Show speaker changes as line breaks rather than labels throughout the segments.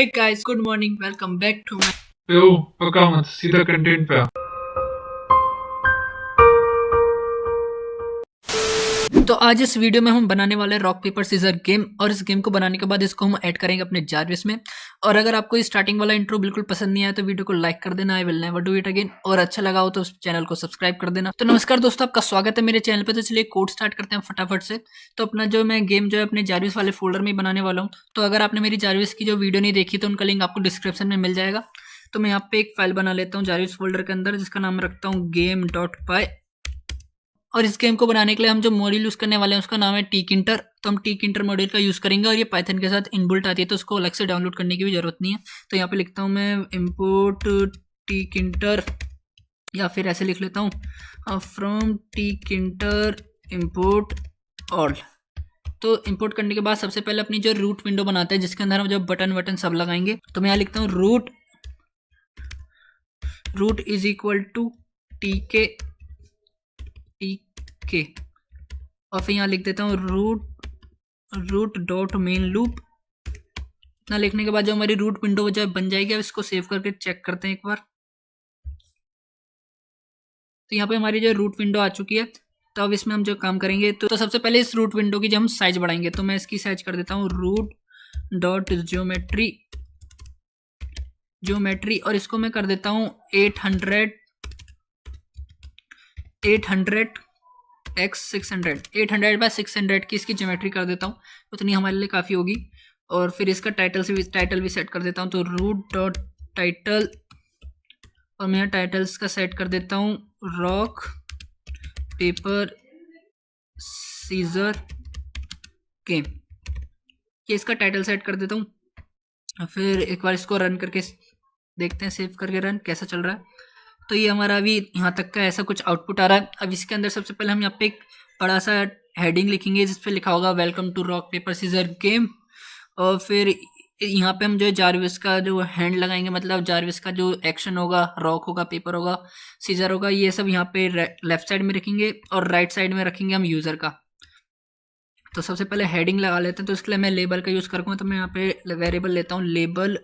Hey guys, good morning, welcome back to my.
ओ पका मत, सीधा कंटेंट पे आ।
तो आज इस वीडियो में हम बनाने वाले रॉक पेपर सीजर गेम, और इस गेम को बनाने के बाद इसको हम ऐड करेंगे अपने जारविस में। और अगर आपको ये स्टार्टिंग वाला इंट्रो बिल्कुल पसंद नहीं आया तो वीडियो को लाइक कर देना, I will never do it again. और अच्छा लगा हो तो चैनल को सब्सक्राइब कर देना। तो नमस्कार दोस्तों, आपका स्वागत है मेरे चैनल पे। तो चलिए कोड स्टार्ट करते हैं फटाफट से। तो अपना जो मैं गेम जो है अपने जारविस वाले फोल्डर में बनाने वाला हूँ। तो अगर आपने मेरी जारविस की जो वीडियो नहीं देखी तो उनका लिंक आपको डिस्क्रिप्शन में मिल जाएगा। तो मैं यहाँ पे एक फाइल बना लेता हूँ जारविस फोल्डर के अंदर, जिसका नाम रखता हूँ game.py। और इस गेम को बनाने के लिए हम जो मॉड्यूल यूज़ करने वाले हैं उसका नाम है टीकिंटर। तो हम टीकिंटर मॉड्यूल का यूज़ करेंगे, और ये पाइथन के साथ इनबिल्ट आती है, तो उसको अलग से डाउनलोड करने की भी ज़रूरत नहीं है। तो यहाँ पे लिखता हूँ मैं इम्पोर्ट टीकिंटर, या फिर ऐसे लिख लेता हूँ फ्रॉम टीकिंटर इम्पोर्ट ऑल। तो इंपोर्ट करने के बाद सबसे पहले अपनी जो रूट विंडो बनाते हैं, जिसके अंदर हम जो बटन वटन सब लगाएंगे, तो मैं यहाँ लिखता हूँ root is equal to T K, और फिर यहाँ लिख देता हूँ रूट डॉट मेन लूप। इतना लिखने के बाद जो हमारी रूट विंडो जब बन जाएगी, अब इसको सेव करके चेक करते हैं एक बार। तो यहाँ पे हमारी जो रूट विंडो आ चुकी है। तो अब इसमें हम जो काम करेंगे, तो सबसे पहले इस रूट विंडो की जो हम साइज बढ़ाएंगे, तो मैं इसकी साइज कर देता हूँ रूट डॉट ज्योमेट्री, और इसको मैं कर देता हूँ 800 x 600 800 बाय 600 की इसकी ज्योमेट्री कर देता हूँ। उतनी हमारे लिए काफ़ी होगी। और फिर इसका टाइटल भी सेट कर देता हूँ। तो रूट डॉट टाइटल, और मैं टाइटल्स का सेट कर देता हूँ रॉक पेपर सीजर गेम। ये इसका टाइटल सेट कर देता हूँ। फिर एक बार इसको रन करके देखते हैं, सेव करके रन कैसा चल रहा है। तो ये हमारा अभी यहाँ तक का ऐसा कुछ आउटपुट आ रहा है। अब इसके अंदर सबसे पहले हम यहाँ पे एक बड़ा सा हेडिंग लिखेंगे, जिस पे लिखा होगा welcome to rock paper scissor game. और फिर यहाँ पे हम जो है जारविस का जो हैंड लगाएंगे, मतलब जारविस का जो एक्शन होगा, रॉक होगा, पेपर होगा, सीजर होगा, ये सब यहाँ पे लेफ्ट साइड में रखेंगे, और राइट साइड में रखेंगे हम यूज़र का। तो सबसे पहले हेडिंग लगा लेते हैं। तो इसके लिए मैं लेबल का यूज़ करूँगा। तो मैं यहाँ पे वेरिएबल लेता हूँ label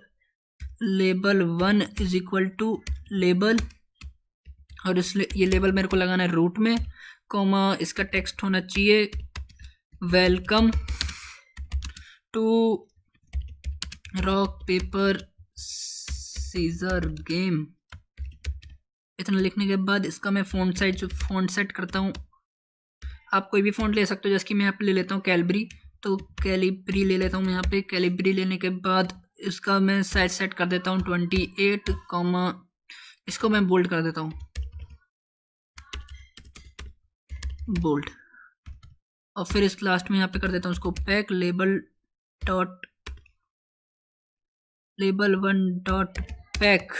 1 is equal to label, और इसलिए ये लेबल मेरे को लगाना है रूट में, कॉमा इसका टेक्स्ट होना चाहिए welcome to rock paper scissor game. इतना लिखने के बाद इसका मैं फ़ॉन्ट सेट करता हूँ। आप कोई भी फ़ॉन्ट ले सकते हो, जैसे कि मैं यहाँ पे ले लेता हूँ कैलबरी। तो कैलिब्री ले लेता हूँ मैं यहाँ पे। कैलिब्री लेने के बाद इसका मैं साइज सेट कर देता हूँ 28, कॉमा इसको मैं बोल्ड कर देता हूँ, बोल्ड। और फिर इस लास्ट में यहाँ पे कर देता हूँ उसको पैक लेबल 1 डॉट पैक।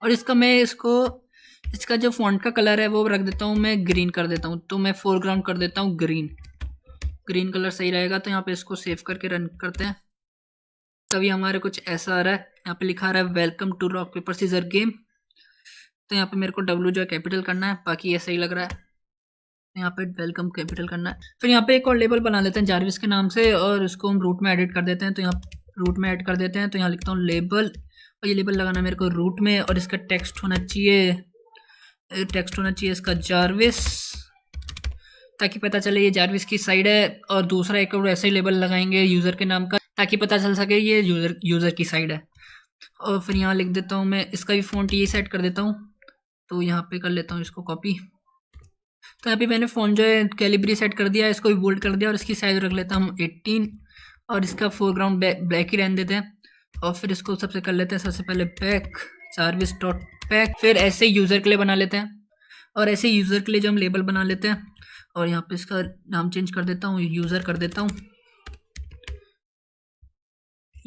और इसका जो फॉन्ट का कलर है वो रख देता हूँ मैं ग्रीन कर देता हूँ। तो मैं फोरग्राउंड कर देता हूँ ग्रीन कलर सही रहेगा। तो यहाँ पे इसको सेव करके रन करते हैं। तभी हमारे कुछ ऐसा आ रहा है। यहाँ पे लिखा रहा है welcome to rock paper scissor game. तो यहाँ पे मेरे को W जो है कैपिटल करना है, बाकी ये सही लग रहा है। यहाँ पे वेलकम कैपिटल करना है। फिर यहाँ पे एक और लेबल बना लेते हैं जारविस के नाम से, और इसको हम रूट में एडिट कर देते हैं। तो यहाँ रूट में ऐड कर देते हैं। तो यहाँ लिखता हूँ लेबल, और ये लेबल लगाना मेरे को रूट में, और इसका टेक्स्ट होना चाहिए इसका जारविस, ताकि पता चले ये जारविस की साइड है। और दूसरा एक और ऐसे ही लेबल लगाएंगे यूज़र के नाम का, ताकि पता चल सके ये यूज़र की साइड है। और फिर यहाँ लिख देता हूँ मैं, इसका भी फ़ॉन्ट ये सेट कर देता हूँ। तो यहाँ पे कर लेता हूँ इसको कॉपी। तो यहाँ पे मैंने फ़ॉन्ट जो है कैलिब्री सेट कर दिया, इसको भी बोल्ड कर दिया, और इसकी साइज रख लेता हूँ 18, और इसका फोरग्राउंड ब्लैक ही रहने देते हैं। और फिर इसको सबसे कर लेते हैं, सबसे पहले पैक जारविस डॉट पैक। फिर ऐसे यूज़र के लिए बना लेते हैं, और ऐसे यूज़र के लिए जो हम लेबल बना लेते हैं। और यहाँ पे इसका नाम चेंज कर देता हूँ, यूज़र कर देता हूँ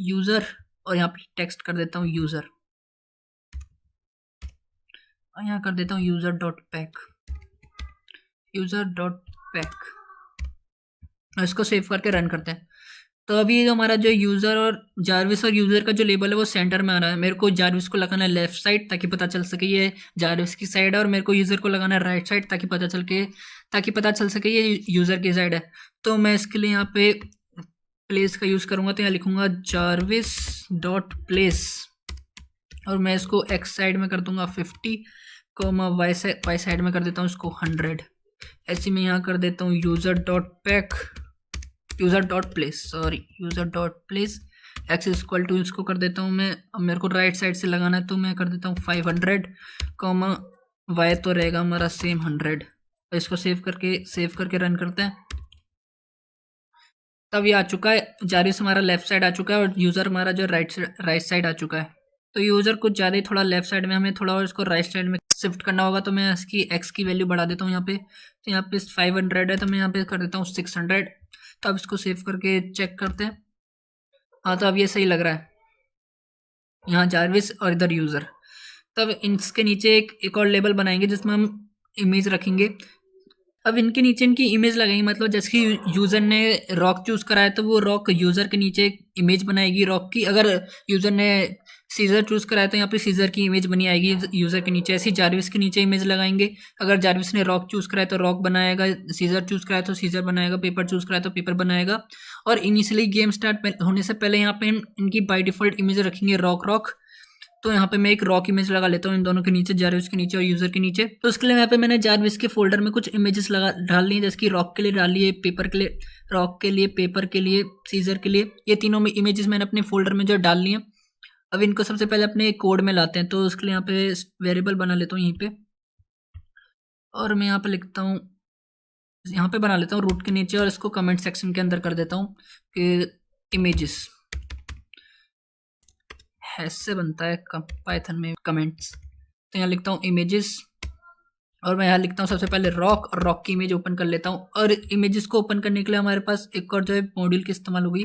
यूज़र, और यहाँ पे टेक्स्ट कर देता हूँ यूज़र, और यहाँ कर देता हूँ यूज़र डॉट पैक। और इसको सेव करके रन करते हैं। तो अभी जो हमारा जो यूज़र और जारविस और यूज़र का जो लेबल है वो सेंटर में आ रहा है। मेरे को जारविस को लगाना है लेफ्ट साइड, ताकि पता चल सके ये जारविस की साइड है, और मेरे को यूज़र को लगाना है राइट साइड, ताकि पता चल सके ये यूज़र की साइड है। तो मैं इसके लिए यहाँ पे प्लेस का यूज़ करूँगा तो यहाँ लिखूँगा jarvis डॉट प्लेस और मैं इसको एक्स साइड में कर दूँगा 50 कोमा वाई साइड में कर देता हूँ इसको 100। ऐसे मैं यहाँ कर देता हूँ user dot place X equal to इसको कर देता हूँ मैं। अब मेरे को राइट साइड से लगाना है तो मैं कर देता हूँ 500 कोमा वाई तो रहेगा हमारा सेम 100। इसको सेव करके रन करते हैं। तब ये आ चुका है, जारिस हमारा लेफ्ट साइड आ चुका है और यूज़र हमारा जो राइट साइड आ चुका है। तो यूज़र कुछ ज़्यादा ही थोड़ा लेफ्ट साइड में, हमें थोड़ा और इसको राइट साइड में शिफ्ट करना होगा। तो मैं इसकी एक्स की वैल्यू बढ़ा देता हूँ यहाँ पे। तो यहाँ पे 500 है तो मैं यहाँ पे कर देता हूँ 600। तो अब इसको सेव करके चेक करते हैं। हाँ, तो अब ये सही लग रहा है, यहाँ जारविस और इधर यूज़र। तब इसके नीचे एक और लेबल बनाएंगे जिसमें हम इमेज रखेंगे। अब इनके नीचे इनकी इमेज लगाएंगे, मतलब जैसे कि यूज़र ने रॉक चूज़ करा है तो वो रॉक यूज़र के नीचे एक इमेज बनाएगी रॉक की। अगर यूज़र ने सीज़र चूज़ करा है तो यहाँ पे सीज़र की इमेज बनी आएगी यूज़र के नीचे। ऐसे ही जारविस के नीचे इमेज लगाएंगे। अगर जारविस ने रॉक चूज़ करा है तो रॉक बनाएगा, सीज़र चूज़ करा है तो सीज़र बनाएगा, पेपर चूज़ करा है तो पेपर बनाएगा। और इनिशियली गेम स्टार्ट होने से पहले यहाँ पे इनकी बाई डिफ़ॉल्ट इमेज रखेंगे रॉक। तो यहाँ पे मैं एक रॉक इमेज लगा लेता हूँ इन दोनों के नीचे, जारविस के नीचे और यूज़र के नीचे। तो उसके लिए यहाँ पे मैंने जारविस के फोल्डर में कुछ इमेजेस डाल ली है, जैसे कि रॉक के लिए डाल लिए, पेपर के लिए, रॉक के लिए, पेपर के लिए, सीजर के लिए। ये तीनों में इमेजेस मैंने अपने फोल्डर में जो डाल लिए। अब इनको सबसे पहले अपने कोड में लाते हैं। तो उसके लिए यहाँ पे वेरिएबल बना लेता हूँ यहीं पे, और मैं यहाँ पे लिखता हूँ, यहाँ पे बना लेता हूँ रूट के नीचे, और इसको कमेंट सेक्शन के अंदर कर देता हूँ कि इमेजेस ऐसे बनता है पाइथन में कमेंट्स। तो यहाँ लिखता हूँ इमेजेस, और मैं यहाँ लिखता हूँ सबसे पहले रॉक, और रॉक की इमेज ओपन कर लेता हूँ। और इमेजेस को ओपन करने के लिए हमारे पास एक और जो है मॉड्यूल की इस्तेमाल होगी।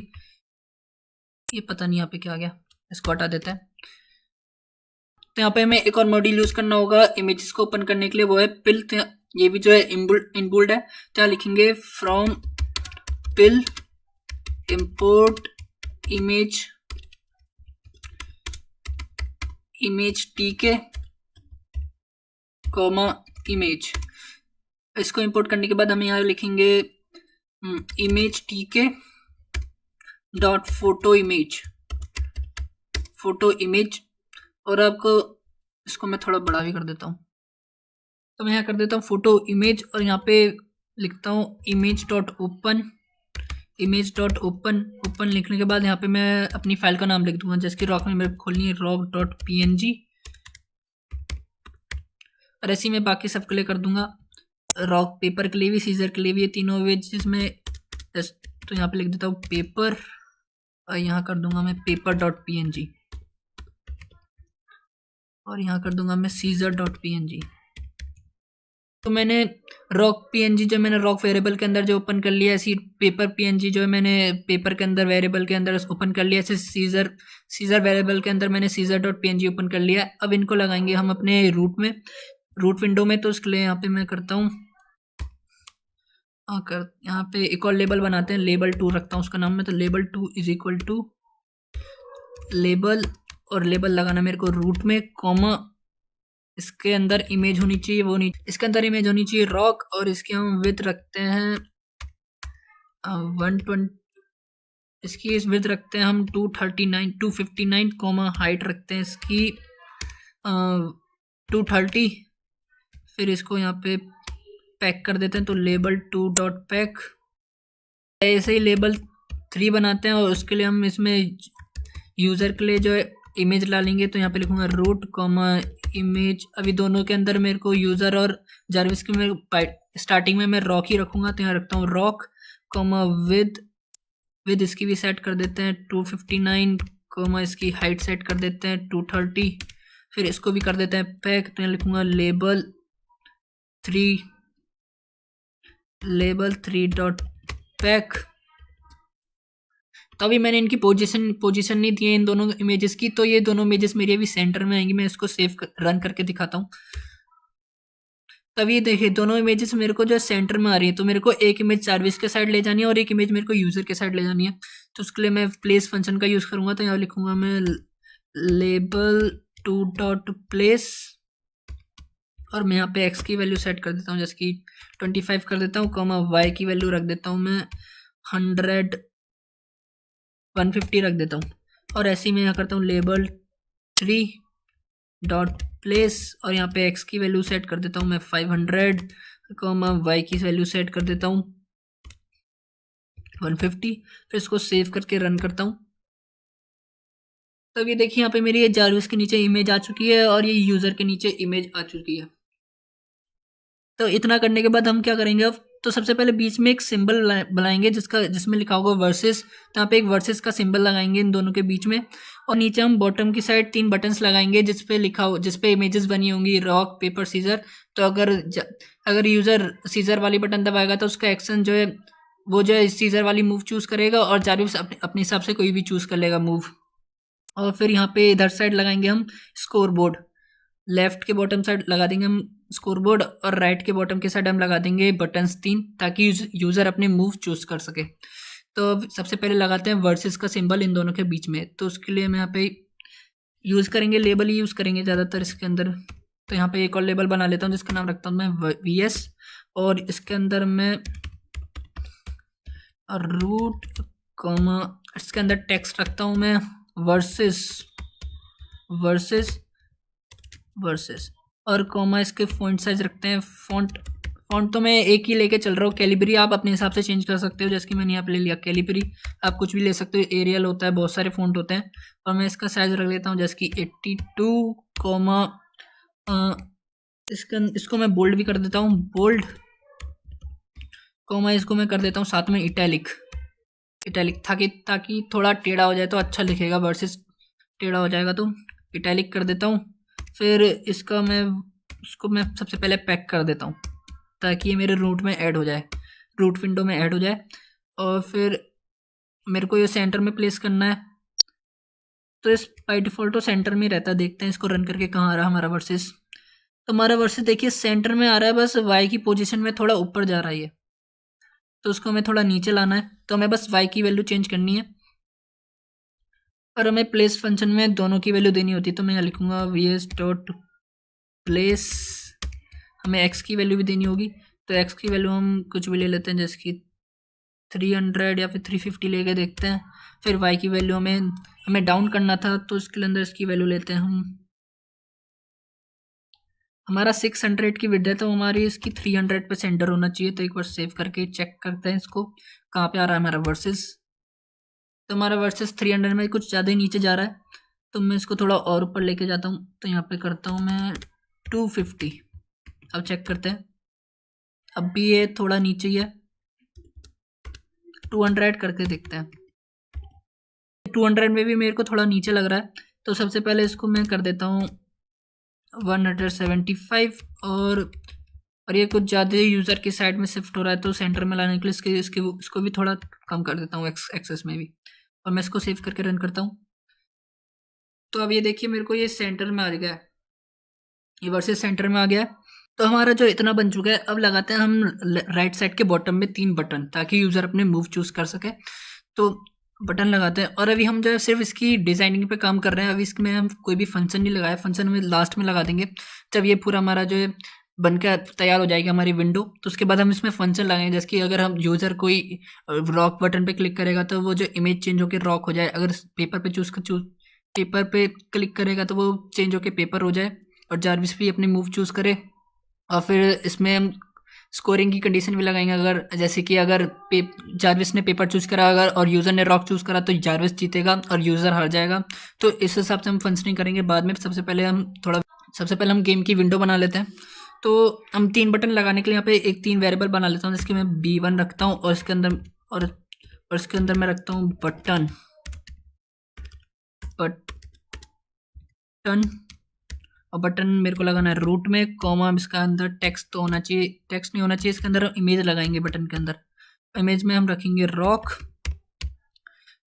ये पता नहीं यहाँ पे क्या आ गया, इसको हटा देते हैं। तो यहाँ पे हमें एक और मॉड्यूल यूज करना होगा इमेजेस को ओपन करने के लिए, वो है पिल। ये भी जो है इनबुल्ड है। तो यहाँ लिखेंगे फ्रॉम पिल इम्पोर्ट इमेज टीके कॉमा इमेज। इसको इंपोर्ट करने के बाद हम यहाँ लिखेंगे इमेज टीके डॉट फोटो इमेज। और आपको इसको मैं थोड़ा बड़ा भी कर देता हूँ। तो मैं यहाँ कर देता हूँ फोटो इमेज, और यहाँ पे लिखता हूँ इमेज डॉट ओपन लिखने के बाद यहाँ पे मैं अपनी फाइल का नाम लिख दूंगा, जैसे कि रॉक में मेरे को खोलनी है rock.png। और ऐसे ही मैं बाकी सब के लिए कर दूंगा, रॉक पेपर के लिए भी, सीजर के लिए भी, ये तीनों इमेजेस में। तो यहाँ पे लिख देता हूँ पेपर, और यहाँ कर दूंगा मैं paper.png, और यहाँ कर दूंगा मैं caesar.png। तो मैंने रॉक png जो मैंने रॉक वेरिएबल के अंदर जो ओपन कर लिया, ऐसी पेपर png जो है मैंने पेपर के अंदर वेरिएबल के अंदर ओपन कर लिया। ऐसे सीजर वेरिएबल के अंदर मैंने caesar.png ओपन कर लिया। अब इनको लगाएंगे हम अपने रूट विंडो में। तो उसके लिए यहाँ पे मैं करता हूँ, यहाँ पे एक और लेबल बनाते हैं, लेबल 2 रखता हूँ उसका नाम में। तो label 2 is equal to label, और लेबल लगाना मेरे को रूट में, कॉमा इसके अंदर इमेज होनी चाहिए, वो नहीं, इसके अंदर इमेज होनी चाहिए रॉक। और इसकी हम विड्थ रखते हैं 120, इसकी इस विड्थ रखते हैं हम 259, कॉमा हाइट रखते हैं इसकी 230। फिर इसको यहाँ पे पैक कर देते हैं। तो लेबल 2 डॉट पैक। ऐसे ही लेबल 3 बनाते हैं, और उसके लिए हम इसमें यूज़र के लिए जो है इमेज डालेंगे। तो यहाँ पे लिखूंगा रूट कॉमा इमेज। अभी दोनों के अंदर मेरे को यूज़र और जारविस के मैं स्टार्टिंग में मैं रॉक ही रखूंगा। तो यहाँ रखता हूँ रॉक कॉमा विद इसकी भी सेट कर देते हैं 259, कॉमा इसकी हाइट सेट कर देते हैं 230। फिर इसको भी कर देते हैं पैक। तो यहाँ लिखूंगा लेबल 3 डॉट पैक। तो अभी मैंने इनकी पोजीशन नहीं दी है इन दोनों इमेजेस की। तो ये दोनों इमेजेस मेरी अभी सेंटर में आएंगी। मैं इसको रन करके दिखाता हूँ। तभी देखिए दोनों इमेजेस मेरे को जो सेंटर में आ रही है। तो मेरे को एक इमेज जारविस के साइड ले जानी है, और एक इमेज मेरे को यूज़र के साइड ले जानी है। तो उसके लिए मैं प्लेस फंक्शन का यूज़ करूँगा। तो यहाँ लिखूँगा मैं लेबल 2 डॉट प्लेस, और मैं यहाँ पे एक्स की वैल्यू सेट कर देता हूँ, जैसे कि 25 कर देता हूँ, कॉमा वाई की वैल्यू रख देता हूँ मैं 100। 150 रख देता हूँ। और ऐसे ही मैं यहाँ करता हूँ लेबल 3 डॉट प्लेस, और यहाँ पे x की वैल्यू सेट कर देता हूँ मैं 500, y की वैल्यू सेट कर देता हूँ 150। फिर इसको सेव करके रन करता हूँ। तब ये देखिए यहाँ पे मेरी ये जारविस के नीचे इमेज आ चुकी है और ये यूज़र के नीचे इमेज आ चुकी है। तो इतना करने के बाद हम क्या करेंगे अब, तो सबसे पहले बीच में एक सिंबल बनाएंगे जिसमें लिखा होगा वर्सेस। तो यहाँ पे एक वर्सेस का सिंबल लगाएंगे इन दोनों के बीच में, और नीचे हम बॉटम की साइड 3 बटन्स लगाएंगे जिसपे इमेजेस बनी होंगी रॉक पेपर सीजर। तो अगर यूज़र सीजर वाली बटन दबाएगा तो उसका एक्शन जो है वो जो है सीजर वाली मूव चूज़ करेगा, और जारविस अपने हिसाब से कोई भी चूज़ कर लेगा मूव। और फिर यहाँ पे इधर साइड लगाएंगे हम स्कोर बोर्ड। लेफ्ट के बॉटम साइड लगा देंगे हम स्कोर बोर्ड, और राइट के बॉटम के साइड हम लगा देंगे बटन्स 3, ताकि यूज़र अपने मूव चूज कर सके। तो सबसे पहले लगाते हैं वर्सेस का सिंबल इन दोनों के बीच में। तो उसके लिए हम यहाँ पे यूज़ करेंगे लेबल ही यूज़ करेंगे ज़्यादातर इसके अंदर। तो यहाँ पे एक और लेबल बना लेता हूँ जिसका नाम रखता हूँ मैं VS, और इसके अंदर मैं रूट कॉमा, इसके अंदर टेक्स्ट रखता हूँ मैं वर्सेस वर्सेस वर्सेस, और कॉमा इसके फॉन्ट साइज रखते हैं फॉन्ट तो मैं एक ही लेके चल रहा हूँ। कैलिबरी आप अपने हिसाब से चेंज कर सकते हो, जैसे कि मैंने यहाँ पे ले लिया कैलिबरी। आप कुछ भी ले सकते हो, एरियल होता है, बहुत सारे फॉन्ट होते हैं। और मैं इसका साइज रख लेता हूँ जैसे कि 82 कॉमा, इसको मैं बोल्ड भी कर देता हूँ, बोल्ड कॉमा, इसको मैं कर देता हूँ साथ में इटैलिक ताकि थोड़ा टेढ़ा हो जाए तो अच्छा लिखेगा, वर्सेस टेढ़ा हो जाएगा तो इटैलिक कर देता हूँ। फिर इसको मैं सबसे पहले पैक कर देता हूँ ताकि ये मेरे रूट में ऐड हो जाए, रूट विंडो में ऐड हो जाए। और फिर मेरे को ये सेंटर में प्लेस करना है, तो इस बाई डिफ़ॉल्ट तो सेंटर में रहता है। देखते हैं इसको रन करके कहाँ आ रहा है हमारा वर्सेस। तो हमारा वर्सेस देखिए सेंटर में आ रहा है, बस वाई की पोजीशन में थोड़ा ऊपर जा रहा है ये, तो उसको हमें थोड़ा नीचे लाना है। तो हमें बस वाई की वैल्यू चेंज करनी है, और हमें प्लेस फंक्शन में दोनों की वैल्यू देनी होती है। तो मैं यहाँ लिखूँगा VS डॉट प्लेस, हमें x की वैल्यू भी देनी होगी। तो x की वैल्यू हम कुछ भी ले लेते हैं, जैसे कि 300 या फिर 350 लेके देखते हैं। फिर y की वैल्यू हमें डाउन करना था, तो इसके अंदर इसकी वैल्यू लेते हैं हम, हमारा 600 की विड्थ है तो हमारी इसकी 300 पे सेंटर होना चाहिए। तो एक बार सेव करके चेक करते हैं इसको कहाँ पे आ रहा है हमारा वर्सेस। तो हमारा वर्सेस 300 में कुछ ज़्यादा ही नीचे जा रहा है, तो मैं इसको थोड़ा और ऊपर लेके जाता हूँ। तो यहाँ पे करता हूँ मैं 250। अब चेक करते हैं, अब भी ये थोड़ा नीचे ही है, 200 करके देखते हैं। 200 में भी मेरे को थोड़ा नीचे लग रहा है, तो सबसे पहले इसको मैं कर देता हूँ 175, और ये कुछ ज़्यादा यूज़र की साइड में शिफ्ट हो रहा है, तो सेंटर में लाने के लिए इसको भी थोड़ा कम कर देता हूँ एक्सेस में भी। और मैं इसको सेव करके रन करता हूँ। तो अब ये देखिए मेरे को ये सेंटर में आ गया है, ये वर्सेस सेंटर में आ गया है। तो हमारा जो इतना बन चुका है, अब लगाते हैं हम राइट साइड के बॉटम में 3 बटन, ताकि यूज़र अपने मूव चूज़ कर सके। तो बटन लगाते हैं, और अभी हम जो है सिर्फ इसकी डिज़ाइनिंग पे काम कर रहे हैं। अभी इसमें हम कोई भी फंक्शन नहीं लगाया, फंक्शन में लास्ट में लगा देंगे जब ये पूरा हमारा जो है बनकर तैयार हो जाएगी हमारी विंडो। तो उसके बाद हम इसमें फंक्शन लगाएंगे, जैसे कि अगर हम यूज़र कोई रॉक बटन पे क्लिक करेगा तो वो जो इमेज चेंज होकर रॉक हो जाए, अगर पेपर पे क्लिक करेगा तो वो चेंज होकर पेपर हो जाए, और जारविस भी अपनी मूव चूज़ करे। और फिर इसमें हम स्कोरिंग की कंडीशन भी लगाएंगे, अगर जैसे कि अगर जारविस ने पेपर चूज़ करा अगर और यूज़र ने रॉक चूज़ करा तो जारविस जीतेगा और यूज़र हार जाएगा। तो इस हिसाब से हम फंक्शनिंग करेंगे बाद में। सबसे पहले हम गेम की विंडो बना लेते हैं। तो हम 3 बटन लगाने के लिए यहाँ पे एक 3 वेरिएबल बना लेता हूँ, जिसके मैं B1 रखता हूँ, और इसके अंदर मैं रखता हूँ बटन, और बटन मेरे को लगाना है रूट में, कॉमा इसका अंदर टेक्स्ट तो होना चाहिए, टेक्स्ट नहीं होना चाहिए, इसके अंदर इमेज लगाएंगे बटन के अंदर। इमेज में हम रखेंगे रॉक,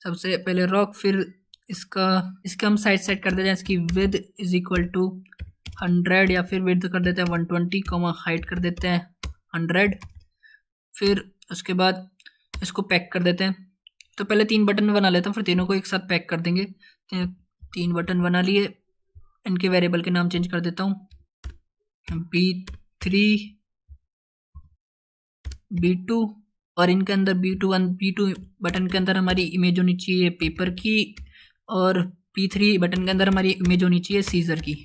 सबसे पहले रॉक, फिर इसका हम साइज सेट कर देते हैं, इसकी विड्थ इज इक्वल टू 100, या फिर विड्थ कर देते हैं 120, कॉमा हाइट कर देते हैं 100। फिर उसके बाद इसको पैक कर देते हैं। तो पहले 3 बटन बना लेता हूँ, फिर तीनों को एक साथ पैक कर देंगे। 3 बटन बना लिए, इनके वेरिएबल के नाम चेंज कर देता हूँ, B3, B2 और इनके अंदर B2 बटन के अंदर हमारी इमेज होनी चाहिए पेपर की, और P3 बटन के अंदर हमारी इमेज होनी चाहिए सीजर की।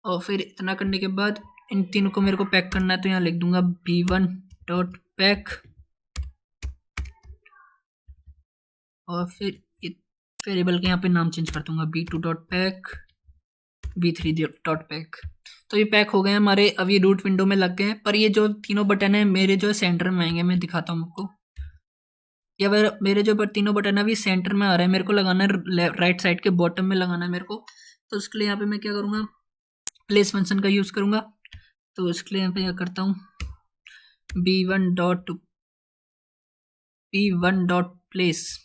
और फिर इतना करने के बाद इन तीनों को मेरे को पैक करना है, तो यहाँ लिख दूंगा B1.pack, और फिर वेरिएबल के यहाँ पे नाम चेंज कर दूंगा B2.pack, B3.pack। तो ये पैक हो गए हैं हमारे। अब ये रूट विंडो में लग गए हैं, पर ये जो तीनों बटन है मेरे जो सेंटर में आएंगे, मैं दिखाता हूँ आपको। या मेरे जो तीनों बटन है अभी सेंटर में आ रहे हैं, मेरे को लगाना है राइट साइड के बॉटम में लगाना है मेरे को। तो उसके लिए यहाँ पे मैं क्या करूँगा, प्लेस फंक्शन का यूज़ करूँगा। तो उसके लिए यहाँ पे क्या करता हूँ, B1.place,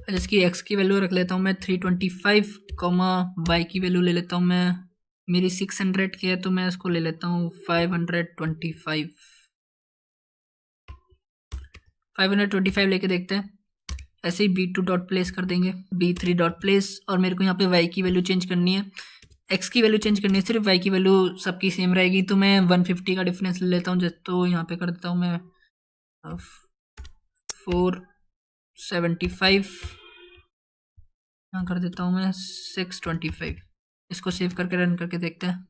जिसकी x की वैल्यू रख लेता हूँ मैं 325, y की वैल्यू ले लेता हूँ मैं, मेरी 600 की है तो मैं इसको ले लेता हूँ 525 लेके देखते हैं। ऐसे ही B2.place कर देंगे, B3.place, और मेरे को यहाँ पे y की वैल्यू चेंज करनी है, x की वैल्यू चेंज करनी है, सिर्फ y की वैल्यू सबकी सेम रहेगी। तो मैं 150 का डिफरेंस ले लेता हूँ, तो यहाँ पे कर देता हूँ मैं 475, यहाँ कर देता हूँ मैं 625। इसको सेव करके रन करके देखते हैं।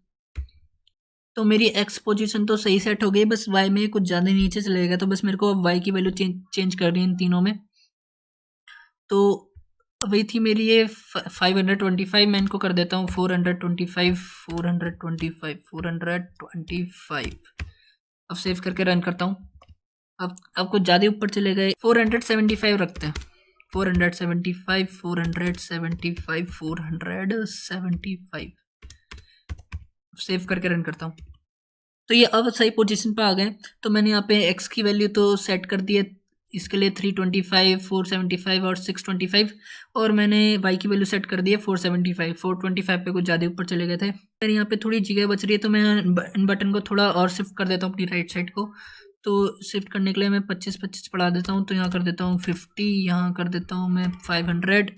तो मेरी x पोजीशन तो सही सेट हो गई, बस y में कुछ ज़्यादा नीचे चलेगा, तो बस मेरे को y की वैल्यू चेंज करनी है इन तीनों में। तो वही थी मेरी ये 525, मैं इनको कर देता हूँ 425। अब सेव करके रन करता हूँ। अब कुछ ज़्यादा ऊपर चले गए, 475 रखते हैं, 475। सेव करके रन करता हूँ। तो ये अब सही पोजीशन पे आ गए। तो मैंने यहाँ पे x की वैल्यू तो सेट कर दी है, इसके लिए 325, 475 और 625, और मैंने y की वैल्यू सेट कर दी है 475। 425 पे कुछ ज़्यादा ऊपर चले गए थे। फिर यहाँ पे थोड़ी जगह बच रही है, तो मैं इन बटन को थोड़ा और शिफ्ट कर देता हूँ अपनी राइट साइड को। तो शिफ्ट करने के लिए मैं 25 बढ़ा देता हूँ, तो यहाँ कर देता हूँ 50, यहाँ कर देता हूँ मैं 500,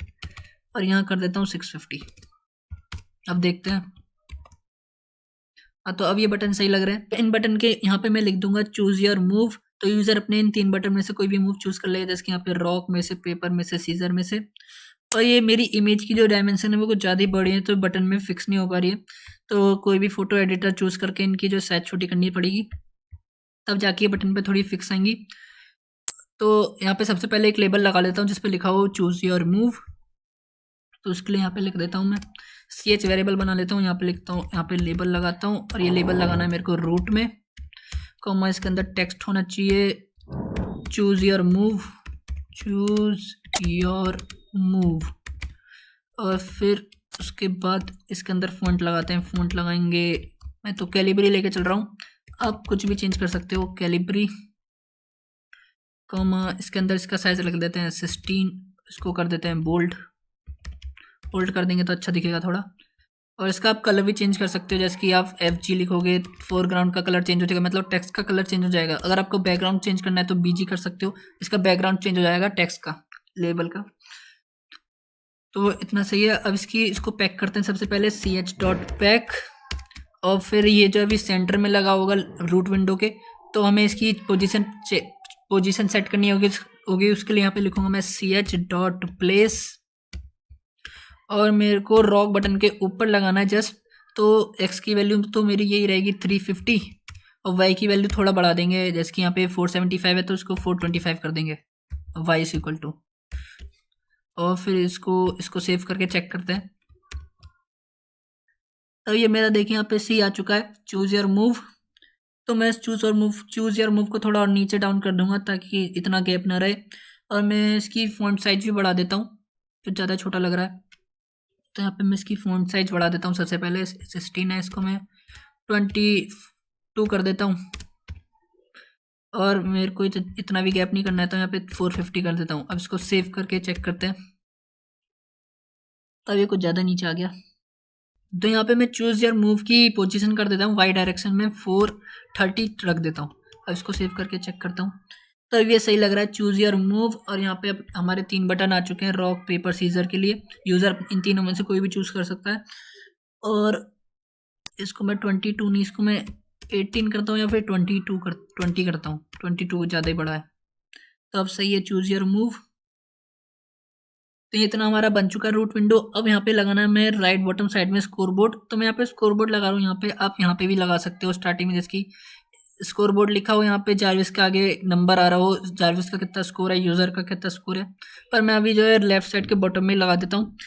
और यहाँ कर देता हूँ 650। अब देखते हैं। हाँ, तो अब ये बटन सही लग रहे हैं। इन बटन के यहाँ पे मैं लिख दूंगा चूज योर मूव। तो यूज़र अपने इन 3 बटन में से कोई भी मूव चूज़ कर लेगा, जैसे कि यहाँ पे रॉक में से, पेपर में से, सीजर में से। और ये मेरी इमेज की जो डायमेंशन है वो कुछ ज़्यादा ही बड़ी है, तो बटन में फिक्स नहीं हो पा रही है। तो कोई भी फोटो एडिटर चूज़ करके इनकी जो साइज छोटी करनी पड़ेगी, तब जाके ये बटन पे थोड़ी फिक्स आएंगी। तो यहाँ पे सबसे पहले एक लेबल लगा लेता हूँ जिस पे लिखा हो चूज़ योर मूव। तो उसके लिए यहाँ पे लिख देता हूँ मैं ch वेरिएबल बना लेता हूँ, यहाँ पे लिखता हूँ, यहाँ पे लेबल लगाता हूँ, और ये लेबल लगाना है मेरे को रूट में, कॉमा इसके अंदर टेक्स्ट होना चाहिए चूज़ योर मूव। और फिर उसके बाद इसके अंदर फ़ॉन्ट लगाते हैं। फ़ॉन्ट लगाएंगे, मैं तो कैलिबरी लेके चल रहा हूँ, आप कुछ भी चेंज कर सकते हो, कैलिबरी, कॉमा इसके अंदर इसका साइज रख देते हैं 16, इसको कर देते हैं बोल्ड कर देंगे तो अच्छा दिखेगा थोड़ा। और इसका आप कलर भी चेंज कर सकते हो, जैसे कि आप FG लिखोगे, फोरग्राउंड का कलर चेंज हो जाएगा, मतलब टेक्स्ट का कलर चेंज हो जाएगा। अगर आपको बैकग्राउंड चेंज करना है तो BG कर सकते हो, इसका बैकग्राउंड चेंज हो जाएगा टेक्स्ट का, लेबल का। तो इतना सही है। अब इसको पैक करते हैं। सबसे पहले ch.pack, और फिर ये जो अभी सेंटर में लगा होगा रूट विंडो के, तो हमें इसकी पोजीशन सेट करनी होगी। उसके लिए यहाँ पे लिखूंगा मैं ch.place, और मेरे को रॉक बटन के ऊपर लगाना है जस्ट। तो x की वैल्यू तो मेरी यही रहेगी 350, और y की वैल्यू थोड़ा बढ़ा देंगे, जैसे कि यहाँ पे 475 है तो इसको 425 कर देंगे, y इज इक्वल टू। और फिर इसको सेव करके चेक करते हैं। तो ये मेरा देखिए यहाँ पे C आ चुका है, चूज़ योर मूव। तो मैं चूज़ योर मूव को थोड़ा और नीचे डाउन कर दूंगा ताकि इतना गैप ना रहे, और मैं इसकी फ़ॉन्ट साइज भी बढ़ा देता हूँ जो ज़्यादा छोटा लग रहा है। तो यहाँ पे मैं इसकी फ़ॉन्ट साइज बढ़ा देता हूँ। सबसे पहले 16 है, इसको मैं 22 कर देता हूँ, और मेरे को इतना भी गैप नहीं करना है, तो यहाँ पे 450 कर देता हूँ। अब इसको सेव करके चेक करते हैं। तब ये कुछ ज़्यादा नीचे आ गया, तो यहाँ पे मैं चूज़ योर मूव की पोजीशन कर देता हूँ वाई डायरेक्शन में 430 रख देता हूँ। अब इसको सेव करके चेक करता हूँ, तो ये सही लग रहा है चूज़ योर मूव। और यहाँ पे अब हमारे 3 बटन आ चुके हैं रॉक, पेपर, सीजर के लिए। यूज़र इन तीनों में से कोई भी चूज़ कर सकता है। और इसको मैं 22 नहीं, इसको मैं 18 करता हूँ या फिर 20 करता हूँ। 22 ज़्यादा ही बड़ा है। तो अब सही है, चूज़ योर मूव। तो ये इतना हमारा बन चुका है रूट विंडो। अब यहाँ पे लगाना है मैं राइट बॉटम साइड में स्कोर बोर्ड। तो मैं यहाँ पे स्कोर बोर्ड लगा रहा हूँ। यहाँ पे आप यहाँ पे भी लगा सकते हो स्टार्टिंग में, जिसकी स्कोर बोर्ड लिखा हो, यहाँ पे जारविस के आगे नंबर आ रहा हो, जारविस का कितना स्कोर है, यूज़र का कितना स्कोर है। पर मैं अभी जो है लेफ्ट साइड के बॉटम में लगा देता हूँ।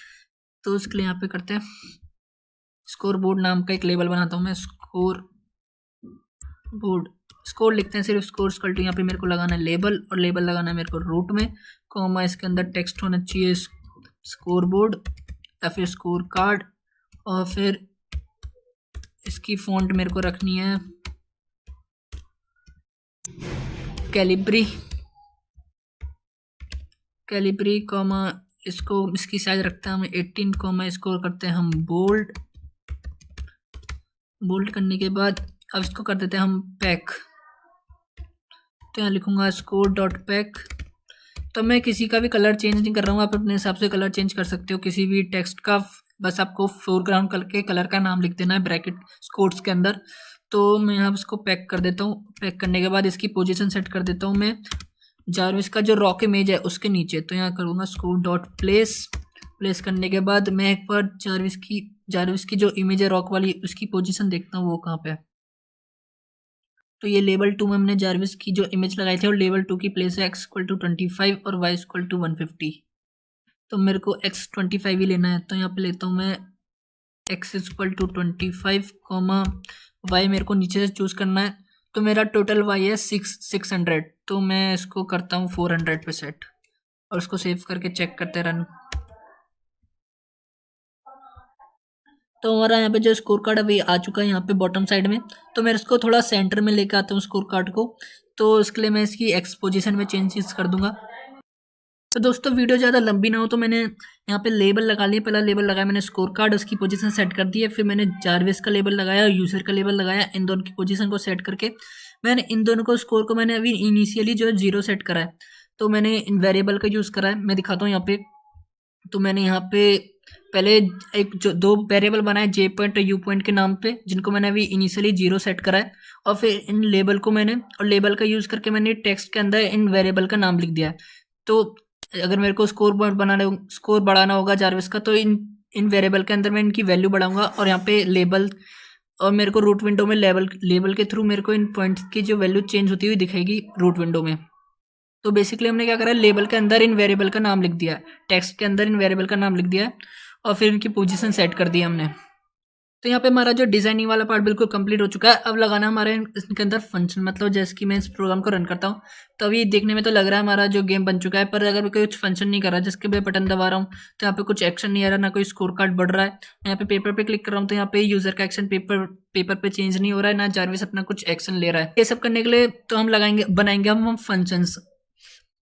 तो उसके लिए यहाँ पे करते हैं स्कोर बोर्ड नाम का एक लेबल बनाता हूँ मैं, स्कोर बोर्ड। स्कोर लिखते हैं सिर्फ, स्कोर स्कल टू। यहाँ पे मेरे को लगाना है लेबल, और लेबल लगाना है मेरे को रूट में, कॉमा इसके अंदर टेक्स्ट होना चाहिए स्कोर बोर्ड या फिर स्कोर कार्ड। और फिर इसकी फॉन्ट मेरे को रखनी है कैलिब्री, कॉमा इसको इसकी साइज रखते हैं हम 18, कॉमा इसको करते हैं हम बोल्ड करने के बाद अब इसको कर देते हैं हम पैक। तो यहाँ लिखूंगा स्कोर डॉट पैक। तो मैं किसी का भी कलर चेंज नहीं कर रहा हूँ, आप अपने हिसाब से कलर चेंज कर सकते हो किसी भी टेक्स्ट का। बस आपको फोरग्राउंड करके कलर का नाम लिख देना है ब्रैकेट कोट्स के अंदर। तो मैं यहाँ इसको पैक कर देता हूँ। पैक करने के बाद इसकी पोजीशन सेट कर देता हूँ मैं जारविस का जो रॉक इमेज है उसके नीचे। तो यहाँ करूँगा स्कोर डॉट प्लेस करने के बाद मैं एक बार जारविस की जो इमेज है रॉक वाली, उसकी पोजीशन देखता हूँ वो कहाँ पे है। तो ये लेवल 2 में हमने जारविस की जो इमेज लगाई थी, और लेवल 2 की प्लेस है x=25 और y=150। तो मेरे को x25 ही लेना है। तो यहाँ पे लेता हूँ मैं x=25, y मेरे को नीचे से चूज़ करना है। तो मेरा टोटल y है 600। तो मैं इसको करता हूँ 400 पे सेट, और इसको सेव करके चेक करते रन। तो हमारा यहाँ पे जो स्कोर कार्ड अभी आ चुका है यहाँ पे बॉटम साइड में। तो मैं इसको थोड़ा सेंटर में लेके आता हूँ स्कोर कार्ड को। तो इसके लिए मैं इसकी एक्स पोजीशन में चेंजेस कर दूंगा। तो दोस्तों वीडियो ज़्यादा लंबी ना हो तो मैंने यहाँ पे लेबल लगा लिया। पहला लेबल लगाया मैंने स्कोर कार्ड, उसकी पोजीशन सेट कर दी है। फिर मैंने जारविस का लेबल लगाया, यूज़र का लेबल लगाया। इन दोनों की पोजीशन को सेट करके मैंने इन दोनों को स्कोर को मैंने अभी इनिशियली जो है 0 सेट करा है। तो मैंने इन वेरिएबल का यूज़ करा है, मैं दिखाता हूँ यहाँ पे। तो मैंने यहाँ पे पहले एक जो 2 वेरिएबल बनाए जे पॉइंट और यू पॉइंट के नाम पे, जिनको मैंने अभी इनिशियली 0 सेट करा है। और फिर इन लेबल को मैंने, और लेबल का यूज़ करके मैंने टेक्स्ट के अंदर इन वेरिएबल का नाम लिख दिया है। तो अगर मेरे को स्कोर बढ़ाना होगा जारविस का, तो इन वेरिएबल के अंदर मैं इनकी वैल्यू बढ़ाऊंगा। और यहाँ पे लेबल, और मेरे को रूट विंडो में लेबल के थ्रू मेरे को इन पॉइंट्स की जो वैल्यू चेंज होती हुई दिखेगी रूट विंडो में। तो बेसिकली हमने क्या करा है, लेबल के अंदर इन वेरिएबल का नाम लिख दिया है, टेक्स्ट के अंदर इन वेरिएबल का नाम लिख दिया है, और फिर इनकी पोजीशन सेट कर दी हमने। तो यहाँ पे हमारा जो डिजाइनिंग वाला पार्ट बिल्कुल कंप्लीट हो चुका है। अब लगाना हमारे इसके अंदर फंक्शन, मतलब जैसे कि मैं इस प्रोग्राम को रन करता हूँ तो अभी देखने में तो लग रहा है हमारा जो गेम बन चुका है, पर अगर कोई कुछ फंक्शन नहीं कर रहा, जिसके मैं बटन दबा रहा हूँ तो यहाँ पे कुछ एक्शन नहीं आ रहा, ना कोई स्कोर कार्ड बढ़ रहा है। यहाँ पे पेपर पे क्लिक कर रहा हूँ तो यहाँ पे यूजर का एक्शन पेपर पे चेंज नहीं हो रहा है, ना जारविस अपना कुछ एक्शन ले रहा है। ये सब करने के लिए तो हम बनाएंगे हम फंक्शंस।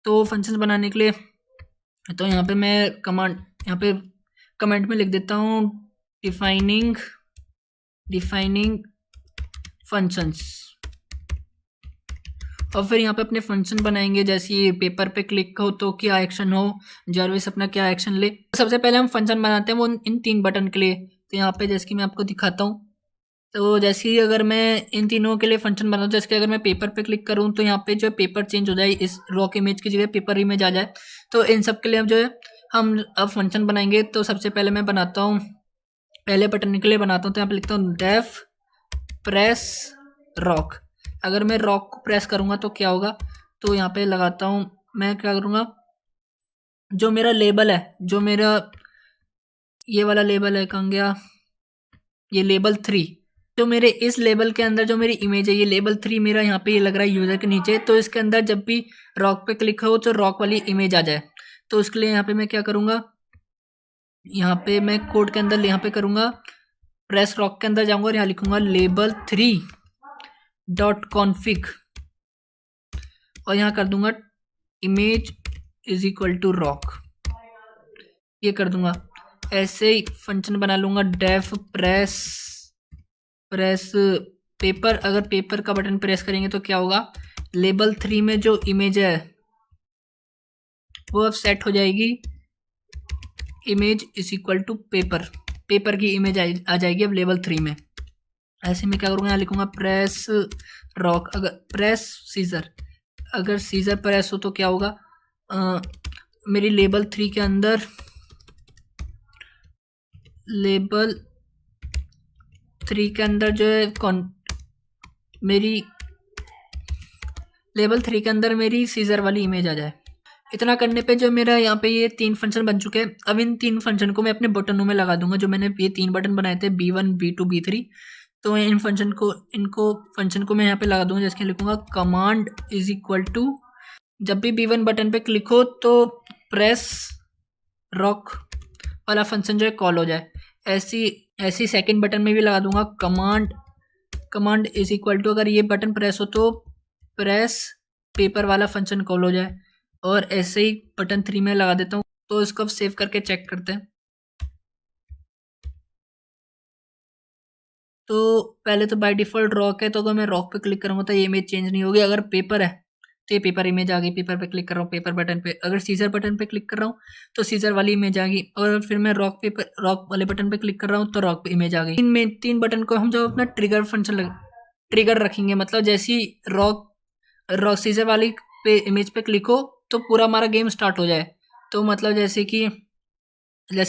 तो फंक्शंस बनाने के लिए तो यहाँ पे मैं यहाँ पे कमेंट में लिख देता हूँ डिफाइनिंग फंक्शंस, और फिर यहाँ पे अपने फंक्शन बनाएंगे। जैसे ये पेपर पे क्लिक हो तो क्या एक्शन हो, जारविस अपना क्या एक्शन ले। सबसे पहले हम फंक्शन बनाते हैं वो इन 3 बटन के लिए। तो यहाँ पे जैसे कि मैं आपको दिखाता हूँ, तो जैसे ही अगर मैं इन तीनों के लिए फंक्शन बनाऊँ, जैसे कि अगर मैं पेपर पे क्लिक करूँ तो यहाँ पे जो पेपर चेंज हो जाए, इस रॉक इमेज की जगह पेपर इमेज आ जाए। तो इन सब के लिए जो है हम अब फंक्शन बनाएंगे। तो सबसे पहले मैं बनाता हूँ, पहले बटन के लिए बनाता हूँ। तो यहाँ पे लिखता हूँ डेफ प्रेस रॉक। अगर मैं रॉक को प्रेस करूँगा तो क्या होगा, तो यहाँ पे लगाता हूँ, मैं क्या करूँगा, जो मेरा लेबल है, जो मेरा ये वाला लेबल है, कहाँ गया, ये लेबल 3, जो मेरे इस लेबल के अंदर जो मेरी इमेज है, ये लेबल 3 मेरा यहाँ पे ये लग रहा है यूज़र के नीचे। तो इसके अंदर जब भी रॉक पे क्लिक हो तो रॉक वाली इमेज आ जाए। तो उसके लिए यहाँ पे मैं क्या करूँगा, यहाँ पे मैं कोड के अंदर यहाँ पे करूँगा, प्रेस रॉक के अंदर जाऊँगा और यहाँ लिखूँगा label3.config, और यहाँ कर दूँगा image is equal to rock, ये कर दूँगा। ऐसे ही फंक्शन बना लूँगा डेफ प्रेस पेपर। अगर पेपर का बटन प्रेस करेंगे तो क्या होगा, लेबल 3 में जो इमेज है वो अब सेट हो जाएगी, image is equal to paper की इमेज आ जाएगी अब लेवल 3 में। ऐसे में क्या करूँगा, यहाँ लिखूँगा प्रेस रॉक, अगर प्रेस सीजर, अगर सीजर प्रेस हो तो क्या होगा, मेरी लेबल 3 के अंदर, लेबल 3 के अंदर जो है मेरी लेबल 3 के अंदर मेरी सीजर वाली इमेज आ जाए। इतना करने पे जो मेरा यहाँ पे ये 3 फंक्शन बन चुके हैं। अब इन 3 फंक्शन को मैं अपने बटनों में लगा दूंगा, जो मैंने ये 3 बटन बनाए थे B1 B2 B3। तो इन फंक्शन को मैं यहाँ पे लगा दूंगा, जिसके लिखूंगा कमांड इज इक्वल टू, जब भी B1 बटन पे क्लिक हो तो प्रेस रॉक वाला फंक्शन जो है कॉल हो जाए। ऐसी सेकंड बटन में भी लगा दूंगा कमांड इज इक्वल टू, अगर ये बटन प्रेस हो तो प्रेस पेपर वाला फंक्शन कॉल हो जाए। और ऐसे ही बटन 3 में लगा देता हूँ। तो इसको अब सेव करके चेक करते हैं। तो पहले तो बाय डिफ़ॉल्ट रॉक है, तो अगर मैं रॉक पे क्लिक करूँगा तो ये इमेज चेंज नहीं होगी। अगर पेपर है तो ये पेपर इमेज आ गई, पेपर पे क्लिक कर रहा हूँ पेपर बटन पे। अगर सीजर बटन पे क्लिक कर रहा हूँ तो सीजर वाली इमेज आ गई, और फिर मैं रॉक वाले बटन पे क्लिक कर रहा हूँ तो रॉक इमेज आ गई। इन 3 बटन को हम जब अपना ट्रिगर रखेंगे, मतलब जैसी रॉक सीजर वाली पे इमेज पे क्लिक हो तो पूरा हमारा गेम स्टार्ट हो जाए। तो मतलब जैसे कि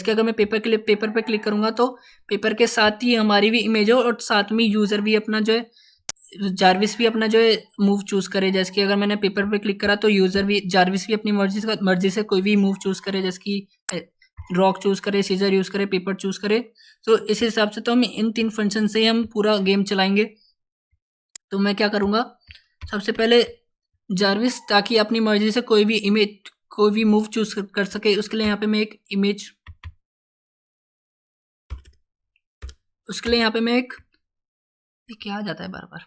अगर मैं पेपर पे क्लिक करूँगा तो पेपर के साथ ही हमारी भी इमेज हो, और साथ में यूज़र भी अपना जो है, जारविस भी अपना जो है मूव चूज़ करे। जैसे कि अगर मैंने पेपर पे क्लिक करा तो जारविस भी अपनी मर्जी से कोई भी मूव चूज़ करे, जैसे कि रॉक चूज़ करे, सीजर यूज़ करे, पेपर चूज़ करे। तो इस हिसाब से तो हम इन 3 फंक्शन से ही हम पूरा गेम चलाएंगे। तो मैं क्या करूँगा, सबसे पहले जारविस ताकि अपनी मर्जी से कोई भी मूव चूज कर सके, उसके लिए यहाँ पे मैं एक ये क्या आ जाता है बार बार।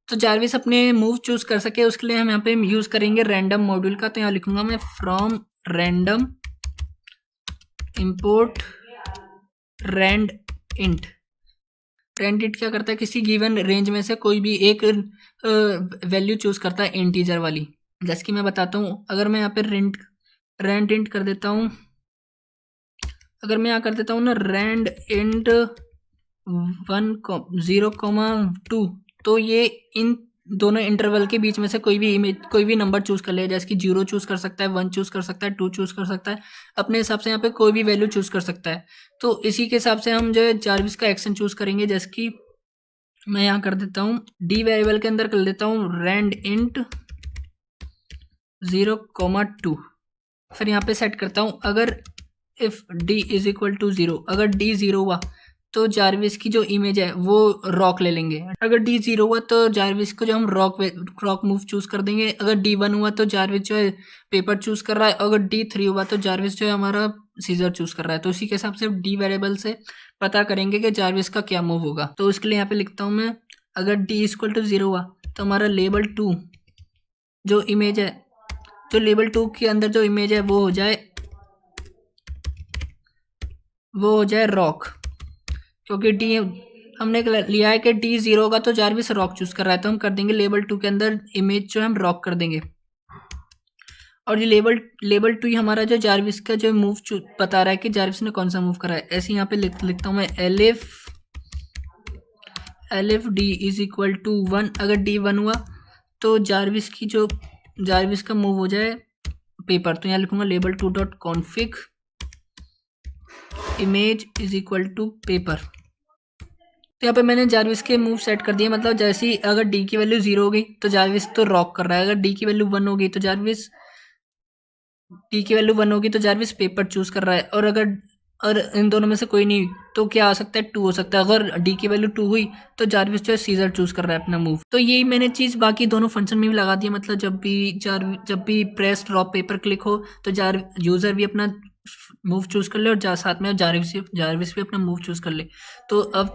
तो जारविस अपने मूव चूज कर सके, उसके लिए हम यहाँ पे यूज करेंगे रैंडम मॉड्यूल का। तो यहाँ लिखूंगा मैं from random import randint. Randint क्या करता है, किसी गिवन रेंज में से कोई भी एक वैल्यू चूज करता है इंटीजर वाली। जैसे कि मैं बताता हूँ, अगर मैं यहाँ पे रैंड इंट कर देता हूँ, अगर मैं यहाँ कर देता हूँ ना रैंड इंट 0,2, तो ये इन दोनों इंटरवल के बीच में से कोई भी नंबर चूज कर ले। जैसे कि 0 चूज कर सकता है, 1 चूज कर सकता है, 2 चूज कर सकता है, अपने हिसाब से यहाँ पे कोई भी वैल्यू चूज कर सकता है। तो इसी के हिसाब से हम जो है जारविस का एक्शन चूज करेंगे। जैसे कि मैं यहाँ कर देता हूँ डी वेरिएबल के अंदर कर देता हूँ रैंड इंट 0,2। फिर यहाँ पे सेट करता हूँ, अगर if D is equal to 0, अगर डी 0 हुआ तो जारविस की जो इमेज है वो रॉक ले लेंगे। अगर डी 0 हुआ तो जारविस को जो हम रॉक मूव चूज कर देंगे। अगर डी 1 हुआ तो जारविस जो है पेपर चूज कर रहा है। अगर डी 3 हुआ तो जारविस जो है हमारा सीजर चूज कर रहा है। तो इसी के हिसाब से डी वेरिएबल से पता करेंगे कि जारविस का क्या मूव होगा। तो उसके लिए यहाँ पे लिखता हूँ मैं, अगर डी इक्वल टू 0 हुआ तो हमारा लेबल 2 जो इमेज है, जो लेबल 2 के अंदर जो इमेज है वो हो जाए रॉक। क्योंकि डी हमने लिया है कि डी 0 होगा तो जारविस रॉक चूज कर रहा है, तो हम कर देंगे लेबल 2 के अंदर इमेज जो हम रॉक कर देंगे। और ये लेबल 2 ही हमारा जो जारविस का जो मूव बता रहा है कि जारविस ने कौन सा मूव करा है। ऐसे यहाँ पे लिखता हूँ मैं elif D is equal to 1। अगर डी 1 हुआ तो जारविस का मूव हो जाए पेपर। तो यहाँ लिखूंगा label 2 dot config image is equal to paper. तो यहाँ पे मैंने जारविस के मूव सेट कर दिए। मतलब जैसे ही अगर डी की वैल्यू 0 हो गई तो जारविस तो रॉक कर रहा है। अगर डी की वैल्यू 1 हो गई तो जारविस पेपर चूज कर रहा है। और इन दोनों में से कोई नहीं तो क्या आ सकता है, 2 हो सकता है। अगर डी की वैल्यू 2 हुई तो जारविस जो है सीजर चूज कर रहा है अपना मूव। तो यही मैंने चीज़ बाकी दोनों फंक्शन में भी लगा दी है। मतलब जब भी प्रेस ड्रॉप पेपर क्लिक हो तो यूजर भी अपना मूव चूज कर ले, और साथ में जारविस भी अपना मूव चूज कर ले। तो अब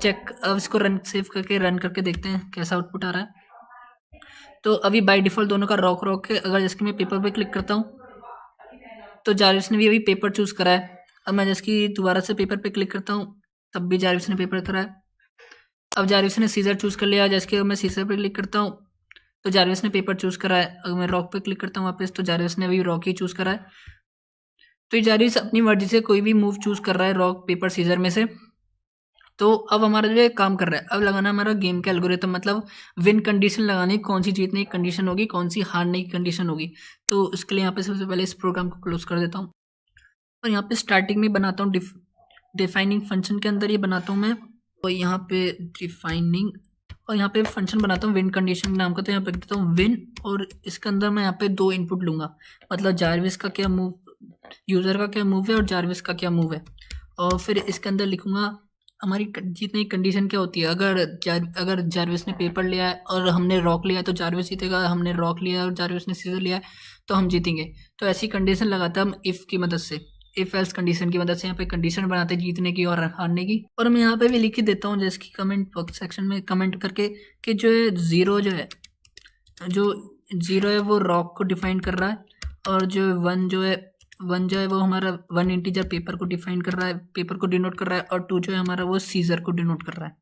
इसको सेव करके रन करके देखते हैं कैसा आउटपुट आ रहा है। तो अभी बाय डिफॉल्ट दोनों का रॉक है। अगर जैसे कि मैं पेपर पे क्लिक करता हूँ तो जारविस ने भी अभी पेपर चूज करा है। अब मैं जैसे कि दोबारा से पेपर पे क्लिक करता हूँ तब भी जारविस ने पेपर करा है। अब जारविस ने सीजर चूज कर लिया। जैसे कि मैं सीजर पे क्लिक करता हूँ तो जारविस ने पेपर चूज करा है। अगर मैं रॉक पे क्लिक करता हूँ वापस तो जारविस ने अभी रॉक ही चूज करा है। तो ये जारविस अपनी मर्जी से कोई भी मूव चूज कर रहा है रॉक पेपर सीजर में से। तो अब हमारा जो है काम कर रहा है, अब लगाना हमारा गेम का एल्गोरिथम, मतलब विन कंडीशन लगानी, कौन सी जीतने की कंडीशन होगी, कौन सी हारने की कंडीशन होगी। तो इसके लिए यहाँ पे सबसे पहले इस प्रोग्राम को क्लोज कर देता हूँ और यहाँ पे स्टार्टिंग में बनाता हूँ डिफाइनिंग फंक्शन के अंदर ये बनाता हूँ मैं, और यहाँ पे डिफाइनिंग, और यहाँ पे फंक्शन बनाता हूँ विन कंडीशन नाम का। तो यहाँ पे देता हूँ विन, और इसके अंदर मैं यहाँ पे 2 इनपुट लूँगा, मतलब जारविस का क्या मूव, यूज़र का क्या मूव है और जारविस का क्या मूव है। और फिर इसके अंदर लिखूँगा हमारी जीतने की कंडीशन क्या होती है। अगर जारविस ने पेपर लिया है और हमने रॉक लिया है तो जारविस जीतेगा, हमने रॉक लिया है और जारविस ने सीजर लिया है तो हम जीतेंगे। तो ऐसी कंडीशन लगाते हैं हम इफ़ की मदद से, इफ एल्स कंडीशन की मदद से यहाँ पे कंडीशन बनाते हैं जीतने की और हारने की। और मैं यहाँ पे भी लिख ही देता हूँ जैसे कि कमेंट बॉक्स सेक्शन में कमेंट करके कि जो है ज़ीरो है वो रॉक को डिफाइन कर रहा है, और जो वन जो है वो हमारा 1 इंटीजर पेपर को डिफाइन कर रहा है, पेपर को डिनोट कर रहा है, और 2 जो है हमारा वो सीजर को डिनोट कर रहा है।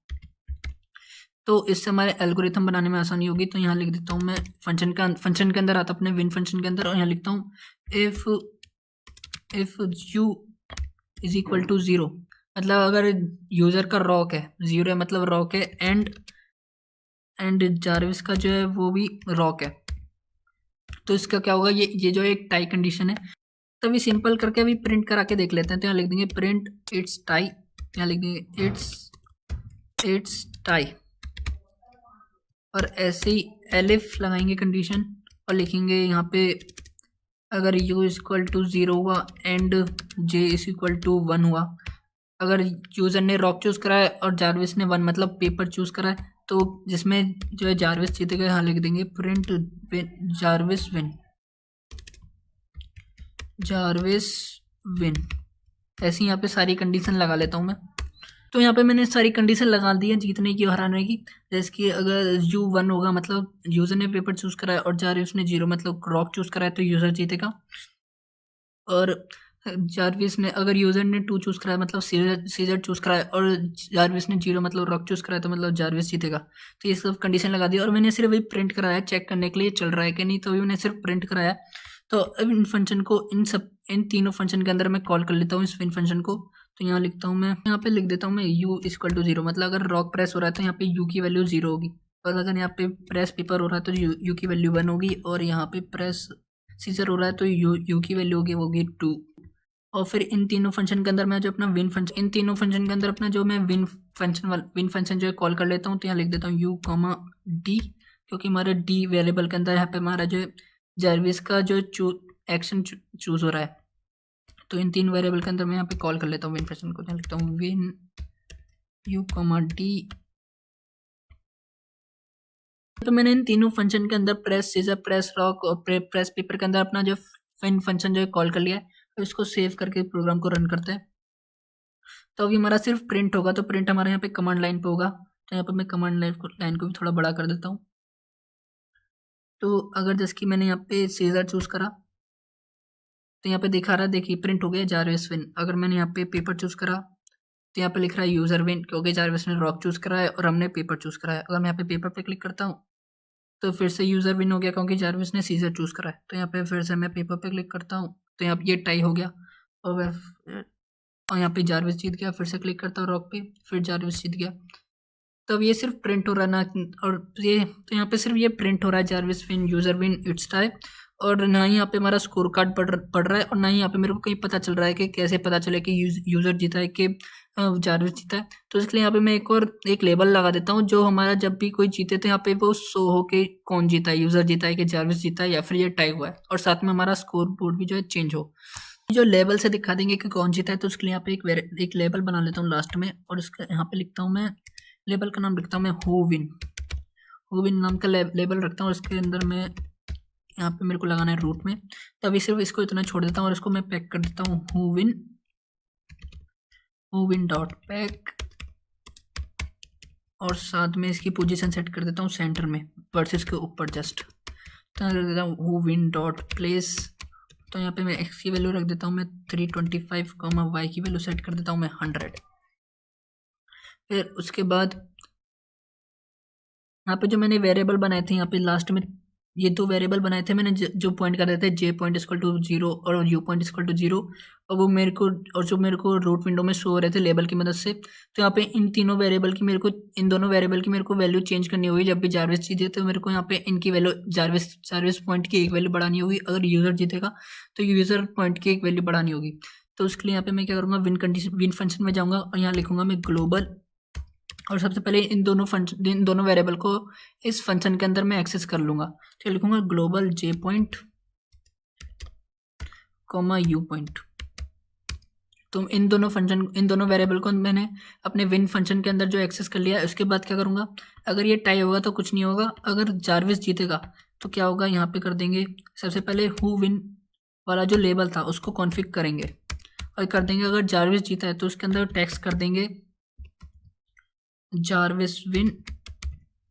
तो इससे हमारे एल्गोरिथम बनाने में आसानी होगी। तो यहाँ लिख देता हूँ मैं फंक्शन के अंदर आता अपने विन फंक्शन के अंदर, और यहाँ लिखता हूँ if u is equal to 0, मतलब अगर यूज़र का रॉक है 0 है मतलब रॉक है, एंड जारविस का जो है वो भी रॉक है, तो इसका क्या होगा, ये जो एक टाई कंडीशन है। तभी सिंपल करके अभी प्रिंट करा के देख लेते हैं। तो यहाँ लिख देंगे प्रिंट इट्स टाई, यहाँ लिख देंगे इट्स टाई, और ऐसे ही एलिफ लगाएंगे कंडीशन और लिखेंगे यहाँ पे अगर u इज इक्वल टू 0 हुआ and j is equal to 1 हुआ, अगर यूज़र ने रॉक चूज़ करा है और जारविस ने 1 मतलब पेपर चूज़ करा है, तो जिसमें जो है जारविस जीतेगा, यहाँ लिख देंगे प्रिंट जारविस विन। ऐसे ही यहाँ पे सारी कंडीशन लगा लेता हूँ मैं। तो यहाँ पे मैंने सारी कंडीशन लगा दी है जीतने की और हराने की, जैसे कि अगर u 1 होगा मतलब यूज़र ने पेपर चूज़ करा है और जारविस ने 0 मतलब रॉक चूज़ करा है तो यूज़र जीतेगा, और जारविस ने अगर यूज़र ने 2 चूज़ करा है मतलब सीजर चूज़ करा है और जारविस ने 0 मतलब रॉक चूज़ करा है तो मतलब जारविस जीतेगा। तो ये सब कंडीशन लगा दी और मैंने सिर्फ वही प्रिंट कराया चेक करने के लिए चल रहा है कि नहीं, तो अभी मैंने सिर्फ प्रिंट कराया। तो अब इन फंक्शन को इन तीनों फंक्शन के अंदर मैं कॉल कर लेता हूँ इस विन फंक्शन को। तो यहाँ लिखता हूँ मैं, यहाँ पे लिख देता हूँ मैं u इक्वल टू 0, मतलब अगर रॉक प्रेस हो रहा है तो यहाँ पे u की वैल्यू 0 होगी, और अगर यहाँ पे प्रेस पेपर हो रहा है तो u की वैल्यू 1 होगी, और यहाँ पे प्रेस सीजर हो रहा है तो u की वैल्यू होगी 2। और फिर इन तीनों फंक्शन के अंदर मैं जो अपना विन फंक्शन, इन तीनों फंक्शन के अंदर अपना जो मैं विन फंक्शन जो है कॉल कर लेता हूँ। तो यहाँ लिख देता हूँ u कॉमा d, क्योंकि हमारे d वेरिएबल के अंदर यहाँ पे हमारा जो जारविस का जो एक्शन चूज हो रहा है, तो इन 3 वेरिएबल के अंदर मैं यहाँ पे कॉल कर लेता हूँ विन फंक्शन को। यहाँ लिखता हूँ विन u कॉमा d। तो मैंने इन तीनों फंक्शन के अंदर प्रेस सीजर, प्रेस रॉक और प्रेस पेपर के अंदर अपना जो विन फंक्शन जो है कॉल कर लिया है। तो इसको सेव करके प्रोग्राम को रन करते हैं। तो अभी हमारा सिर्फ प्रिंट होगा, तो प्रिंट हमारे यहाँ पे कमांड लाइन पे होगा। तो यहाँ पे मैं कमांड लाइन को भी थोड़ा बड़ा कर देता हूँ। तो अगर जैसे कि मैंने यहाँ पे सीजर चूज करा तो यहाँ पे दिखा रहा है, देखिए प्रिंट हो गया जारविस विन। अगर मैंने यहाँ पे पेपर चूज करा तो यहाँ पे लिख रहा है यूजर विन, क्योंकि जारविस ने रॉक चूज करा है और हमने पेपर चूज करा है। अगर मैं यहाँ पे पेपर पे क्लिक करता हूँ तो फिर से यूजर विन हो गया, क्योंकि जारविस ने सीजर चूज करा है। तो यहाँ पे फिर से मैं पेपर पे क्लिक करता हूँ तो यहाँ ये टाई हो गया, और यहाँ पे जारविस जीत गया। फिर से क्लिक करता हूँ रॉक पे, फिर जारविस जीत गया। तो अब ये सिर्फ प्रिंट हो रहा है ना, और ये तो यहाँ पे सिर्फ ये प्रिंट हो रहा है Jarvis win, user win, it's tie, और ना ही यहाँ पे हमारा स्कोर कार्ड पड़ रहा है, और ना ही यहाँ पे मेरे को कहीं पता चल रहा है कि कैसे पता चले कि यूजर जीता है कि जारविस जीता है। तो इसके लिए यहाँ पे मैं एक लेबल लगा देता हूँ, जो हमारा जब भी कोई जीते तो यहाँ पे वो शो हो के कौन जीता है, यूजर जीता है कि जारविस जीता है या फिर ये टाई हुआ है, और साथ में हमारा स्कोर बोर्ड भी जो है चेंज हो, जो लेबल से दिखा देंगे कि कौन जीता है। तो उसके लिए यहाँ पे एक लेबल बना लेता हूँ लास्ट में, और इसका यहाँ पे लिखता हूँ मैं, लेबल का नाम लिखता हूँ मैं हु विन नाम का लेबल रखता हूँ। इसके अंदर मैं यहाँ पे मेरे को लगाना है रूट में, तो अभी सिर्फ इसको इतना छोड़ देता हूँ और इसको मैं पैक कर देता हूँ हु विन डॉट पैक, और साथ में इसकी पोजीशन सेट कर देता हूँ सेंटर में वर्सेस के ऊपर जस्ट। तो कर देता हूँ हु विन डॉट प्लेस। तो यहाँ पे मैं x की वैल्यू रख देता हूँ मैं 325, y की वैल्यू सेट कर देता हूँ मैं 100। फिर उसके बाद यहाँ पे जो मैंने वेरिएबल बनाए थे यहाँ पे लास्ट में ये दो वेरिएबल बनाए थे मैंने जो पॉइंट कर रहे थे जे पॉइंट इक्वल टू 0 और यू पॉइंट इक्वल टू 0, और वो मेरे को और जो मेरे को रूट विंडो में शो हो रहे थे लेबल की मदद से। तो यहाँ पे इन तीनों वेरिएबल की मेरे को इन दोनों वेरिएबल की मेरे को वैल्यू चेंज करनी होगी। जब भी जारविस जीते तो मेरे को यहाँ पे इनकी वैल्यू जारविस पॉइंट की एक वैल्यू बढ़ानी होगी। अगर यूज़र जीतेगा तो यूज़र पॉइंट की एक वैल्यू बढ़ानी होगी। तो उसके लिए यहाँ पे मैं क्या करूँगा, विन फंक्शन में जाऊँगा और यहाँ लिखूँगा मैं ग्लोबल, और सबसे पहले इन दोनों वेरिएबल को इस फंक्शन के अंदर मैं एक्सेस कर लूँगा। तो लिखूँगा global J point comma you point. तो इन दोनों वेरिएबल को मैंने अपने विन फंक्शन के अंदर जो एक्सेस कर लिया है। उसके बाद क्या करूँगा, अगर ये टाई होगा तो कुछ नहीं होगा, अगर जारविस जीतेगा तो क्या होगा, यहाँ पे कर देंगे सबसे पहले हु विन वाला जो लेबल था उसको कॉन्फ़िग करेंगे और कर देंगे अगर जारविस जीता है तो उसके अंदर टेक्स्ट कर देंगे Jarvis win,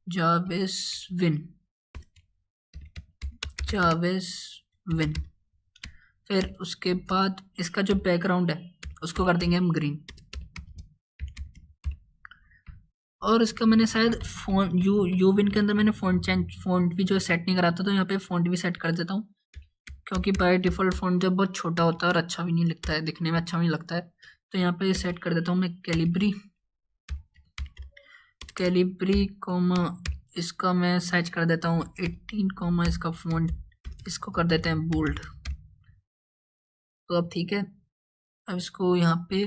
Jarvis win, Jarvis win. फिर उसके बाद इसका जो बैकग्राउंड है उसको कर देंगे हम ग्रीन। और इसका मैंने शायद फ़ॉन्ट यू विन के अंदर मैंने फ़ॉन्ट भी जो सेट नहीं करा था, तो यहाँ पे फ़ॉन्ट भी सेट कर देता हूँ, क्योंकि बाय डिफ़ॉल्ट फ़ॉन्ट जब बहुत छोटा होता है और अच्छा भी नहीं लगता है, दिखने में अच्छा भी नहीं लगता है। तो यहाँ पे सेट कर देता हूँ मैं कैलिब्री कॉमा इसका मैं साइज कर देता हूँ 18 कॉमा इसका फ़ॉन्ट इसको कर देते हैं बोल्ड। तो अब ठीक है, अब इसको यहाँ पे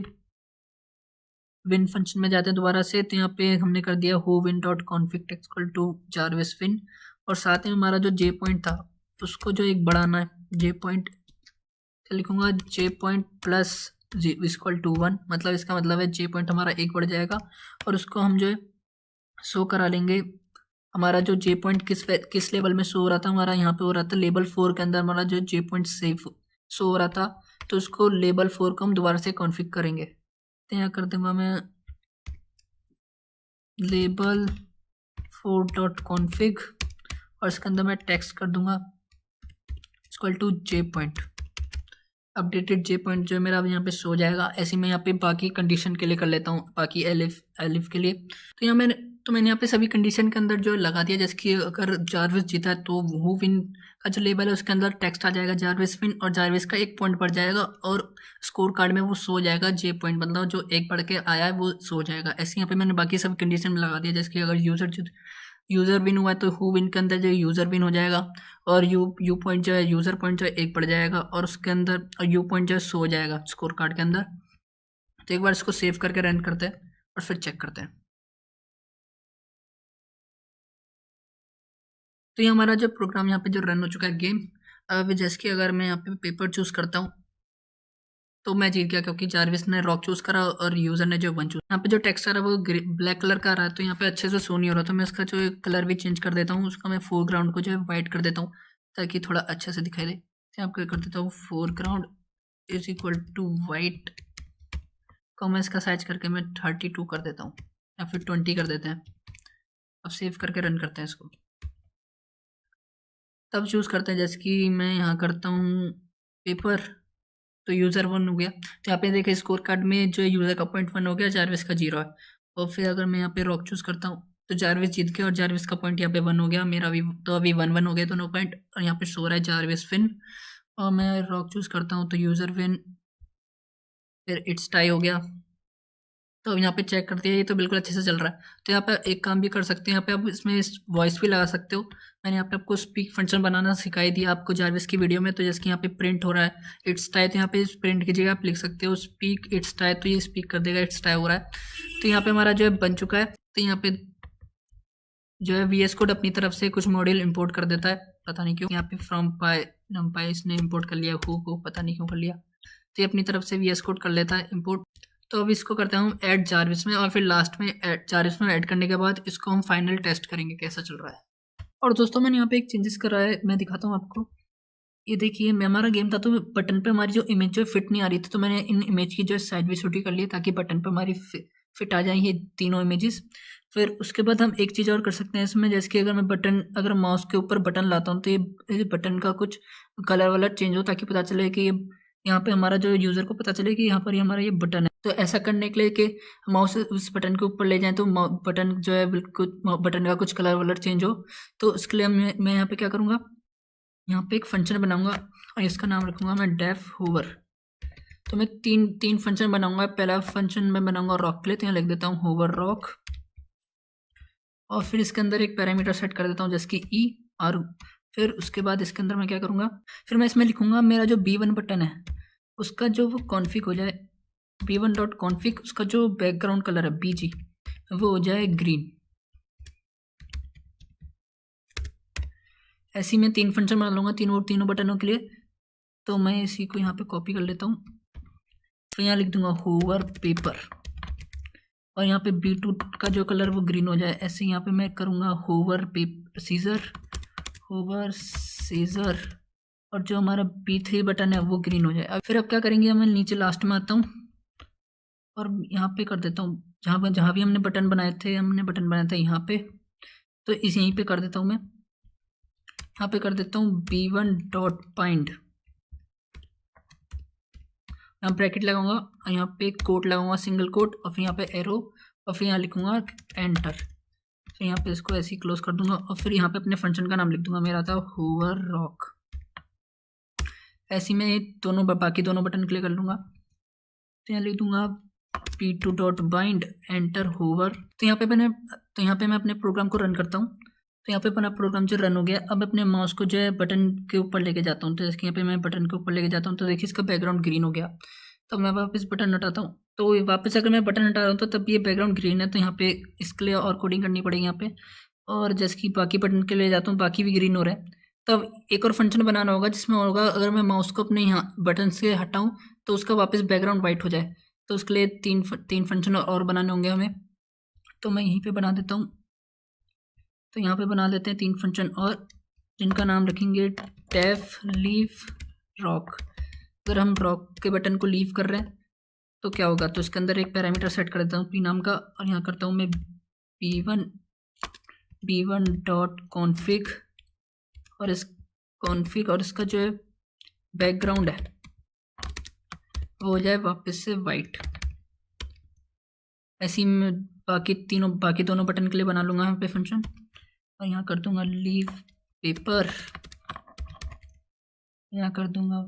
विन फंक्शन में जाते हैं दोबारा से। तो यहाँ पे हमने कर दिया who win dot config equal to Jarvis win, और साथ में हमारा जो जे पॉइंट था उसको जो एक बढ़ाना है, जे पॉइंट लिखूँगा जे पॉइंट प्लस इक्वल टू 1, मतलब इसका मतलब है जे पॉइंट हमारा एक बढ़ जाएगा। और उसको हम जो है शो करा लेंगे, हमारा जो जे पॉइंट किस लेवल में शो हो रहा था, हमारा यहाँ पे हो रहा था लेवल 4 के अंदर हमारा जो जे पॉइंट सेव शो हो रहा था, तो उसको लेवल 4 को हम दोबारा से कॉन्फ़िग करेंगे। तो यहाँ कर दूंगा मैं लेबल 4 डॉट कॉन्फ़िग और इसके अंदर मैं टेक्स्ट कर दूंगा equal to J point, updated J point जो मेरा अब यहाँ पे शो जाएगा। ऐसे मैं यहाँ पे बाकी कंडीशन के लिए कर लेता हूँ, बाकी एलिफ के लिए। तो यहाँ मैंने यहाँ पे सभी कंडीशन के अंदर जो लगा दिया, जैसे कि अगर जारविस जीता है तो हु विन का जो लेबल है उसके अंदर टेक्स्ट आ जाएगा जारविस विन, और जारविस का 1 पॉइंट बढ़ जाएगा और स्कोर कार्ड में वो शो जाएगा जे पॉइंट, मतलब जो 1 बढ़ के आया है वो शो जाएगा। ऐसे यहाँ पे मैंने बाकी सब कंडीशन में लगा दिया, जैसे कि अगर यूज़र विन हुआ है तो हु विन के अंदर जो यूज़र विन हो जाएगा, और यू पॉइंट जो है यूज़र पॉइंट जो है 1 बढ़ जाएगा, और उसके अंदर यू पॉइंट जो है शो हो जाएगा स्कोर कार्ड के अंदर। तो एक बार इसको सेव करके रन करते हैं और फिर चेक करते हैं। तो ये हमारा जो प्रोग्राम यहाँ पे जो रन हो चुका है गेम। अब जैसे कि अगर मैं यहाँ पे पेपर चूज़ करता हूँ तो मैं जीत गया, क्योंकि जारविस ने रॉक चूज़ करा और यूज़र ने जो 1 चूज़। यहाँ पे जो टेक्स्ट आ रहा है वो ब्लैक कलर का आ रहा है, तो यहाँ पे अच्छे से शो नहीं हो रहा, तो मैं इसका जो कलर भी चेंज कर देता हूँ। उसका मैं फोरग्राउंड को जो है वाइट कर देता हूँ ताकि थोड़ा अच्छे से दिखाई दे। तो यहाँ पे कर देता हूँ foreground is equal to white को मैं इसका साइज करके मैं 32 कर देता हूँ, या फिर 20 कर देते हैं। अब सेव करके रन करते हैं इसको, तब चूज़ करते हैं। जैसे कि मैं यहाँ करता हूँ पेपर, तो यूज़र 1 हो गया। तो यहाँ पे देखिए स्कोर कार्ड में जो यूज़र का पॉइंट 1 हो गया, जारविस का 0 है। और फिर अगर मैं यहाँ पे रॉक चूज़ करता हूँ तो जारविस जीत गया और जारविस का पॉइंट यहाँ पे 1 हो गया, मेरा भी। तो अभी 1-1 हो गए दोनों पॉइंट, और यहाँ पे शो रहा है जारविस विन। और मैं रॉक चूज़ करता हूँ तो यूज़र विन, फिर इट्स टाई हो गया। तो अब यहाँ पे चेक करते हैं, ये तो बिल्कुल अच्छे से चल रहा है। तो यहाँ पे एक काम भी कर सकते हैं, यहाँ पे आप इसमें वॉइस भी लगा सकते हो। मैंने यहाँ पे आपको स्पीक फंक्शन बनाना सिखाई दिया आपको जारविस की वीडियो में। तो जैसे कि यहाँ पे प्रिंट हो रहा है इट्स टाई, तो यहाँ पे प्रिंट की जगह आप लिख सकते हो स्पीक इट्स टाई, तो ये स्पीक कर देगा इट्स टाई हो रहा है। तो यहाँ पे हमारा जो है बन चुका है। तो यहाँ पे जो है VS कोड अपनी तरफ से कुछ मॉड्यूल इंपोर्ट कर देता है, पता नहीं क्यों। यहाँ पे फ्रॉम नमपाई इसने इंपोर्ट कर लिया, हु को पता नहीं क्यों कर लिया। तो ये अपनी तरफ से VS कोड कर लेता है इंपोर्ट। तो अब इसको करते हैं हम ऐड जारविस में, और फिर लास्ट में जारविस में ऐड करने के बाद इसको हम फाइनल टेस्ट करेंगे कैसा चल रहा है। और दोस्तों मैंने यहाँ पे एक चेंजेस करा है, मैं दिखाता हूँ आपको। ये देखिए हमारा गेम था तो बटन पे हमारी जो इमेज जो फिट नहीं आ रही थी, तो मैंने इन इमेज की जो साइज भी छोटी कर ली ताकि बटन पे हमारी फिट आ जाए ये तीनों इमेजेस। फिर उसके बाद हम एक चीज़ और कर सकते हैं इसमें, जैसे कि अगर माउस के ऊपर बटन लाता हूँ तो ये बटन का कुछ कलर वलर चेंज हो, ताकि पता चले कि ये यहाँ पे हमारा जो यूज़र को पता चले कि यहाँ पर हमारा ये बटन है। तो ऐसा करने के लिए कि माउस उस बटन के ऊपर ले जाएं तो बटन जो है बिल्कुल बटन का कुछ कलर वलर चेंज हो, तो उसके लिए मैं यहाँ पे क्या करूँगा, यहाँ पे एक फंक्शन बनाऊंगा और इसका नाम रखूँगा मैं डेफ होवर। तो मैं तीन फंक्शन बनाऊंगा। पहला फंक्शन मैं बनाऊंगा रॉक के लिए, तो यहाँ लिख देता हूँ होवर रॉक, और फिर इसके अंदर एक पैरामीटर सेट कर देता हूँ जैसे कि ई। और फिर उसके बाद इसके अंदर मैं क्या करूँगा, फिर मैं इसमें लिखूँगा मेरा जो B1 बटन है उसका जो वो कॉन्फ़िग हो जाए, B1.config, उसका जो बैकग्राउंड कलर है BG वो हो जाए ग्रीन। ऐसे ही मैं 3 फंक्शन बना लूँगा तीनों बटनों के लिए। तो मैं इसी को यहाँ पे कॉपी कर लेता हूँ, तो यहाँ लिख दूँगा होवर पेपर, और यहाँ पे B2 का जो कलर वो ग्रीन हो जाए। ऐसे यहाँ पे मैं करूँगा होवर सीज़र, और जो हमारा B3 बटन है वो ग्रीन हो जाए। अब फिर अब क्या करेंगे, मैं नीचे लास्ट में आता हूँ और यहाँ पे कर देता हूँ जहाँ भी हमने बटन बनाए थे यहाँ पे, तो यहीं पे कर देता हूँ मैं, यहाँ पे कर देता हूँ B1.bind, यहाँ ब्रैकेट लगाऊंगा और यहाँ पे कोट लगाऊंगा, सिंगल कोट, और फिर यहाँ पे एरो, और फिर यहाँ लिखूंगा एंटर। फिर यहाँ पे इसको ऐसे ही क्लोज कर दूंगा और फिर यहाँ पे अपने फंक्शन का नाम लिख दूंगा, मेरा था होवर रॉक। ऐसे ही मैं बाकी दोनों बटन क्लिक कर लूँगा, तो यहाँ लिख दूंगा P2.bind एंटर होवर। तो यहाँ पे मैं अपने प्रोग्राम को रन करता हूँ। तो यहाँ पे अपना प्रोग्राम जो रन हो गया, अब अपने माउस को जो है बटन के ऊपर लेके जाता हूँ। तो जैसे यहाँ पे मैं बटन के ऊपर लेके जाता हूँ, तो देखिए इसका बैकग्राउंड ग्रीन हो गया। तो मैं वापस बटन हटाता हूँ, तो वापस अगर मैं बटन हटा रहा हूँ तो तब ये बैकग्राउंड ग्रीन है। तो यहाँ पे इसके लिए और कोडिंग करनी पड़ेगी यहाँ पे, और जैसे कि बाकी बटन के लिए जाता हूँ बाकी भी ग्रीन हो रहा है। तब एक और फंक्शन बनाना होगा जिसमें होगा अगर मैं माउस को अपने यहाँ बटन से हटाऊँ तो उसका वापस बैकग्राउंड वाइट हो जाए। तो उसके लिए तीन फंक्शन और बनाने होंगे हमें। तो मैं यहीं पे बना देता हूँ। तो यहाँ पे बना देते हैं 3 फंक्शन और, जिनका नाम रखेंगे डेफ लीव रॉक। अगर हम रॉक के बटन को लीव कर रहे हैं तो क्या होगा, तो इसके अंदर एक पैरामीटर सेट कर देता हूँ p नाम का, और यहाँ करता हूँ मैं b1.config, और इस कॉन्फ़िग और इसका जो है बैकग्राउंड है वो हो जाए वापस से वाइट। ऐसे ही मैं बाकी दोनों बटन के लिए बना लूँगा यहाँ पे फंक्शन, और यहाँ कर दूँगा लीव पेपर, यहाँ कर दूँगा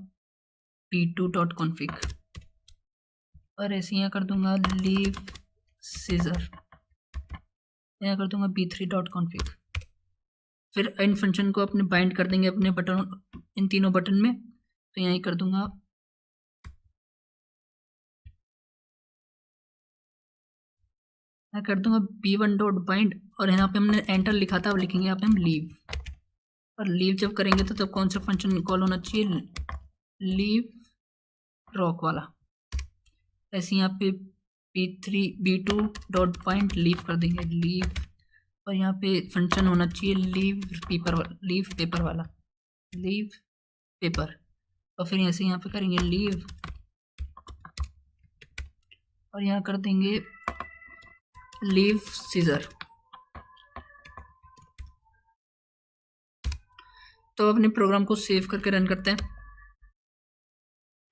P2.config, और ऐसे यहाँ कर दूँगा लीव सीज़र, यहाँ कर दूँगा B3.config। फिर इन फंक्शन को अपने बाइंड कर देंगे अपने बटन, इन तीनों बटन में। तो यहीं कर दूँगा मैं कर दूंगा B1.bind, और यहाँ पे हमने एंटर लिखा था, अब लिखेंगे यहाँ पे हम लीव। और लीव जब करेंगे तो तब कौन सा फंक्शन कॉल होना चाहिए, लीव रॉक वाला। ऐसे यहाँ पे B2.bind लीव कर देंगे लीव, और यहाँ पे फंक्शन होना चाहिए लीव पेपर वाला, लीव पेपर। और फिर ऐसे यहाँ पे करेंगे लीव, और यहाँ कर देंगे लीव सीज़र। तो अपने प्रोग्राम को सेव करके रन करते हैं।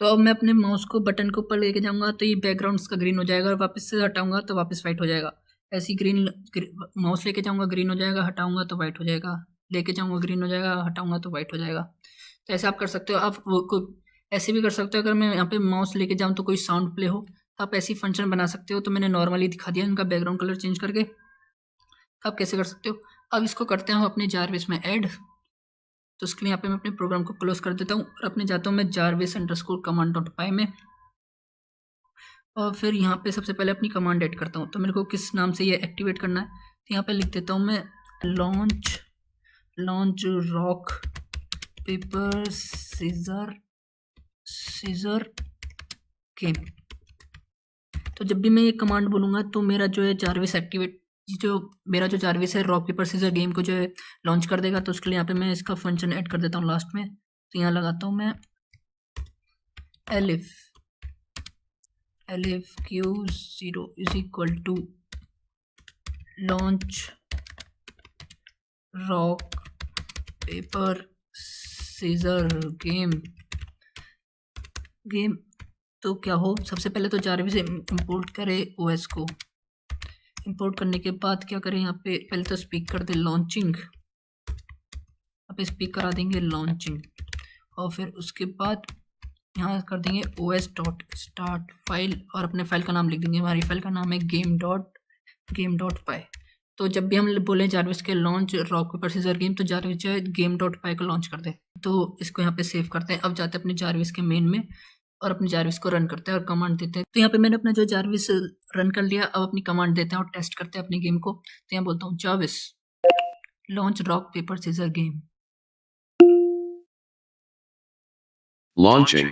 तो अब मैं अपने माउस को बटन के ऊपर लेके जाऊंगा तो ये बैकग्राउंड इसका ग्रीन हो जाएगा, और वापस से हटाऊंगा तो वापस वाइट हो जाएगा। ऐसे ही माउस लेके जाऊंगा ग्रीन हो जाएगा, हटाऊंगा तो वाइट हो जाएगा, लेके जाऊंगा ग्रीन हो जाएगा, हटाऊंगा तो वाइट हो जाएगा। तो ऐसे आप कर सकते हो। आप ऐसे भी कर सकते हो, अगर मैं यहाँ पे माउस लेके जाऊँ तो कोई साउंड प्ले हो तो आप ऐसी फंक्शन बना सकते हो। तो मैंने नॉर्मली दिखा दिया इनका बैकग्राउंड कलर चेंज करके, आप कैसे कर सकते हो। अब इसको करते हैं अपने जारविस में ऐड। तो उसके लिए यहाँ पे मैं अपने प्रोग्राम को क्लोज कर देता हूँ और अपने जाता हूँ मैं jarvis_command.py में, और फिर यहाँ पे सबसे पहले अपनी कमांड ऐड करता हूँ। तो मेरे को किस नाम से ये एक्टिवेट करना है, तो यहाँ पे लिख देता हूँ मैं launch rock paper scissor game. तो जब भी मैं ये कमांड बोलूँगा तो मेरा जो है जारविस मेरा जो जारविस है रॉक पेपर सीज़र गेम को जो है लॉन्च कर देगा। तो उसके लिए यहाँ पे मैं इसका फंक्शन ऐड कर देता हूँ लास्ट में। तो यहाँ लगाता हूँ मैं elif q0 = launch rock paper scissor game game तो क्या हो, सबसे पहले तो जारविस इंपोर्ट करे ओएस को। इंपोर्ट करने के बाद क्या करें, यहाँ पे पहले तो स्पीक कर दे लॉन्चिंग, यहाँ पे स्पीक करा देंगे लॉन्चिंग, और फिर उसके बाद यहाँ कर देंगे os.start फाइल और अपने फाइल का नाम लिख देंगे। हमारी फाइल का नाम है game.py। तो जब भी हम बोले जारविस के launch rock paper scissor game, तो जारविस जो है game.py को लॉन्च कर दे। तो इसको यहाँ पे सेव करते हैं। अब जाते हैं अपने जारविस के मेन में और अपने जारविस को रन करते हैं और कमांड देते हैं। तो यहाँ पे मैंने अपना जो जारविस रन कर लिया। अब अपनी कमांड देते हैं और टेस्ट करते हैं अपनी गेम को। तो यहाँ बोलता हूँ Jarvis launch rock paper scissor game.
Launching.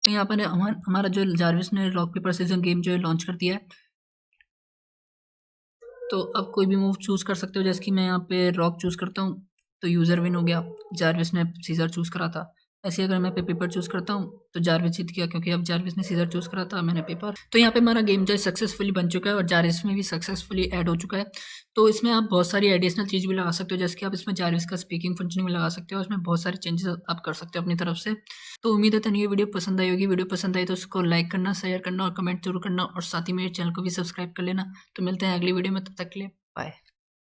तो यहाँ पर हमारा जो जारविस ने रॉक पेपर सीजर गेम जो है लॉन्च कर दिया है। तो अब कोई भी मूव चूज़ कर सकते हो, जैसे कि मैं यहाँ पे रॉक चूज़ करता हूँ तो यूज़र विन हो गया, जारविस ने सीजर चूज़ करा था। ऐसे अगर मैं पेपर चूज़ करता हूँ तो जारविस जीत गया, क्योंकि अब जारविस ने सीजर चूज़ करा था, मैंने पेपर। तो यहाँ पे हमारा गेम जो है सक्सेसफुली बन चुका है और जारविस में भी सक्सेसफुली ऐड हो चुका है। तो इसमें आप बहुत सारी एडिशनल चीज़ भी लगा सकते हो, जैसे कि आप इसमें जारविस का स्पीकिंग फंक्शन भी लगा सकते हो। इसमें बहुत सारे चेंजेस आप कर सकते हो अपनी तरफ से। तो उम्मीद है ये वीडियो पसंद आई होगी। वीडियो पसंद आई तो उसको लाइक करना, शेयर करना और कमेंट जरूर करना, और साथ ही मेरे चैनल को भी सब्सक्राइब कर लेना। तो मिलते हैं अगली वीडियो में, तब तक के लिए बाय।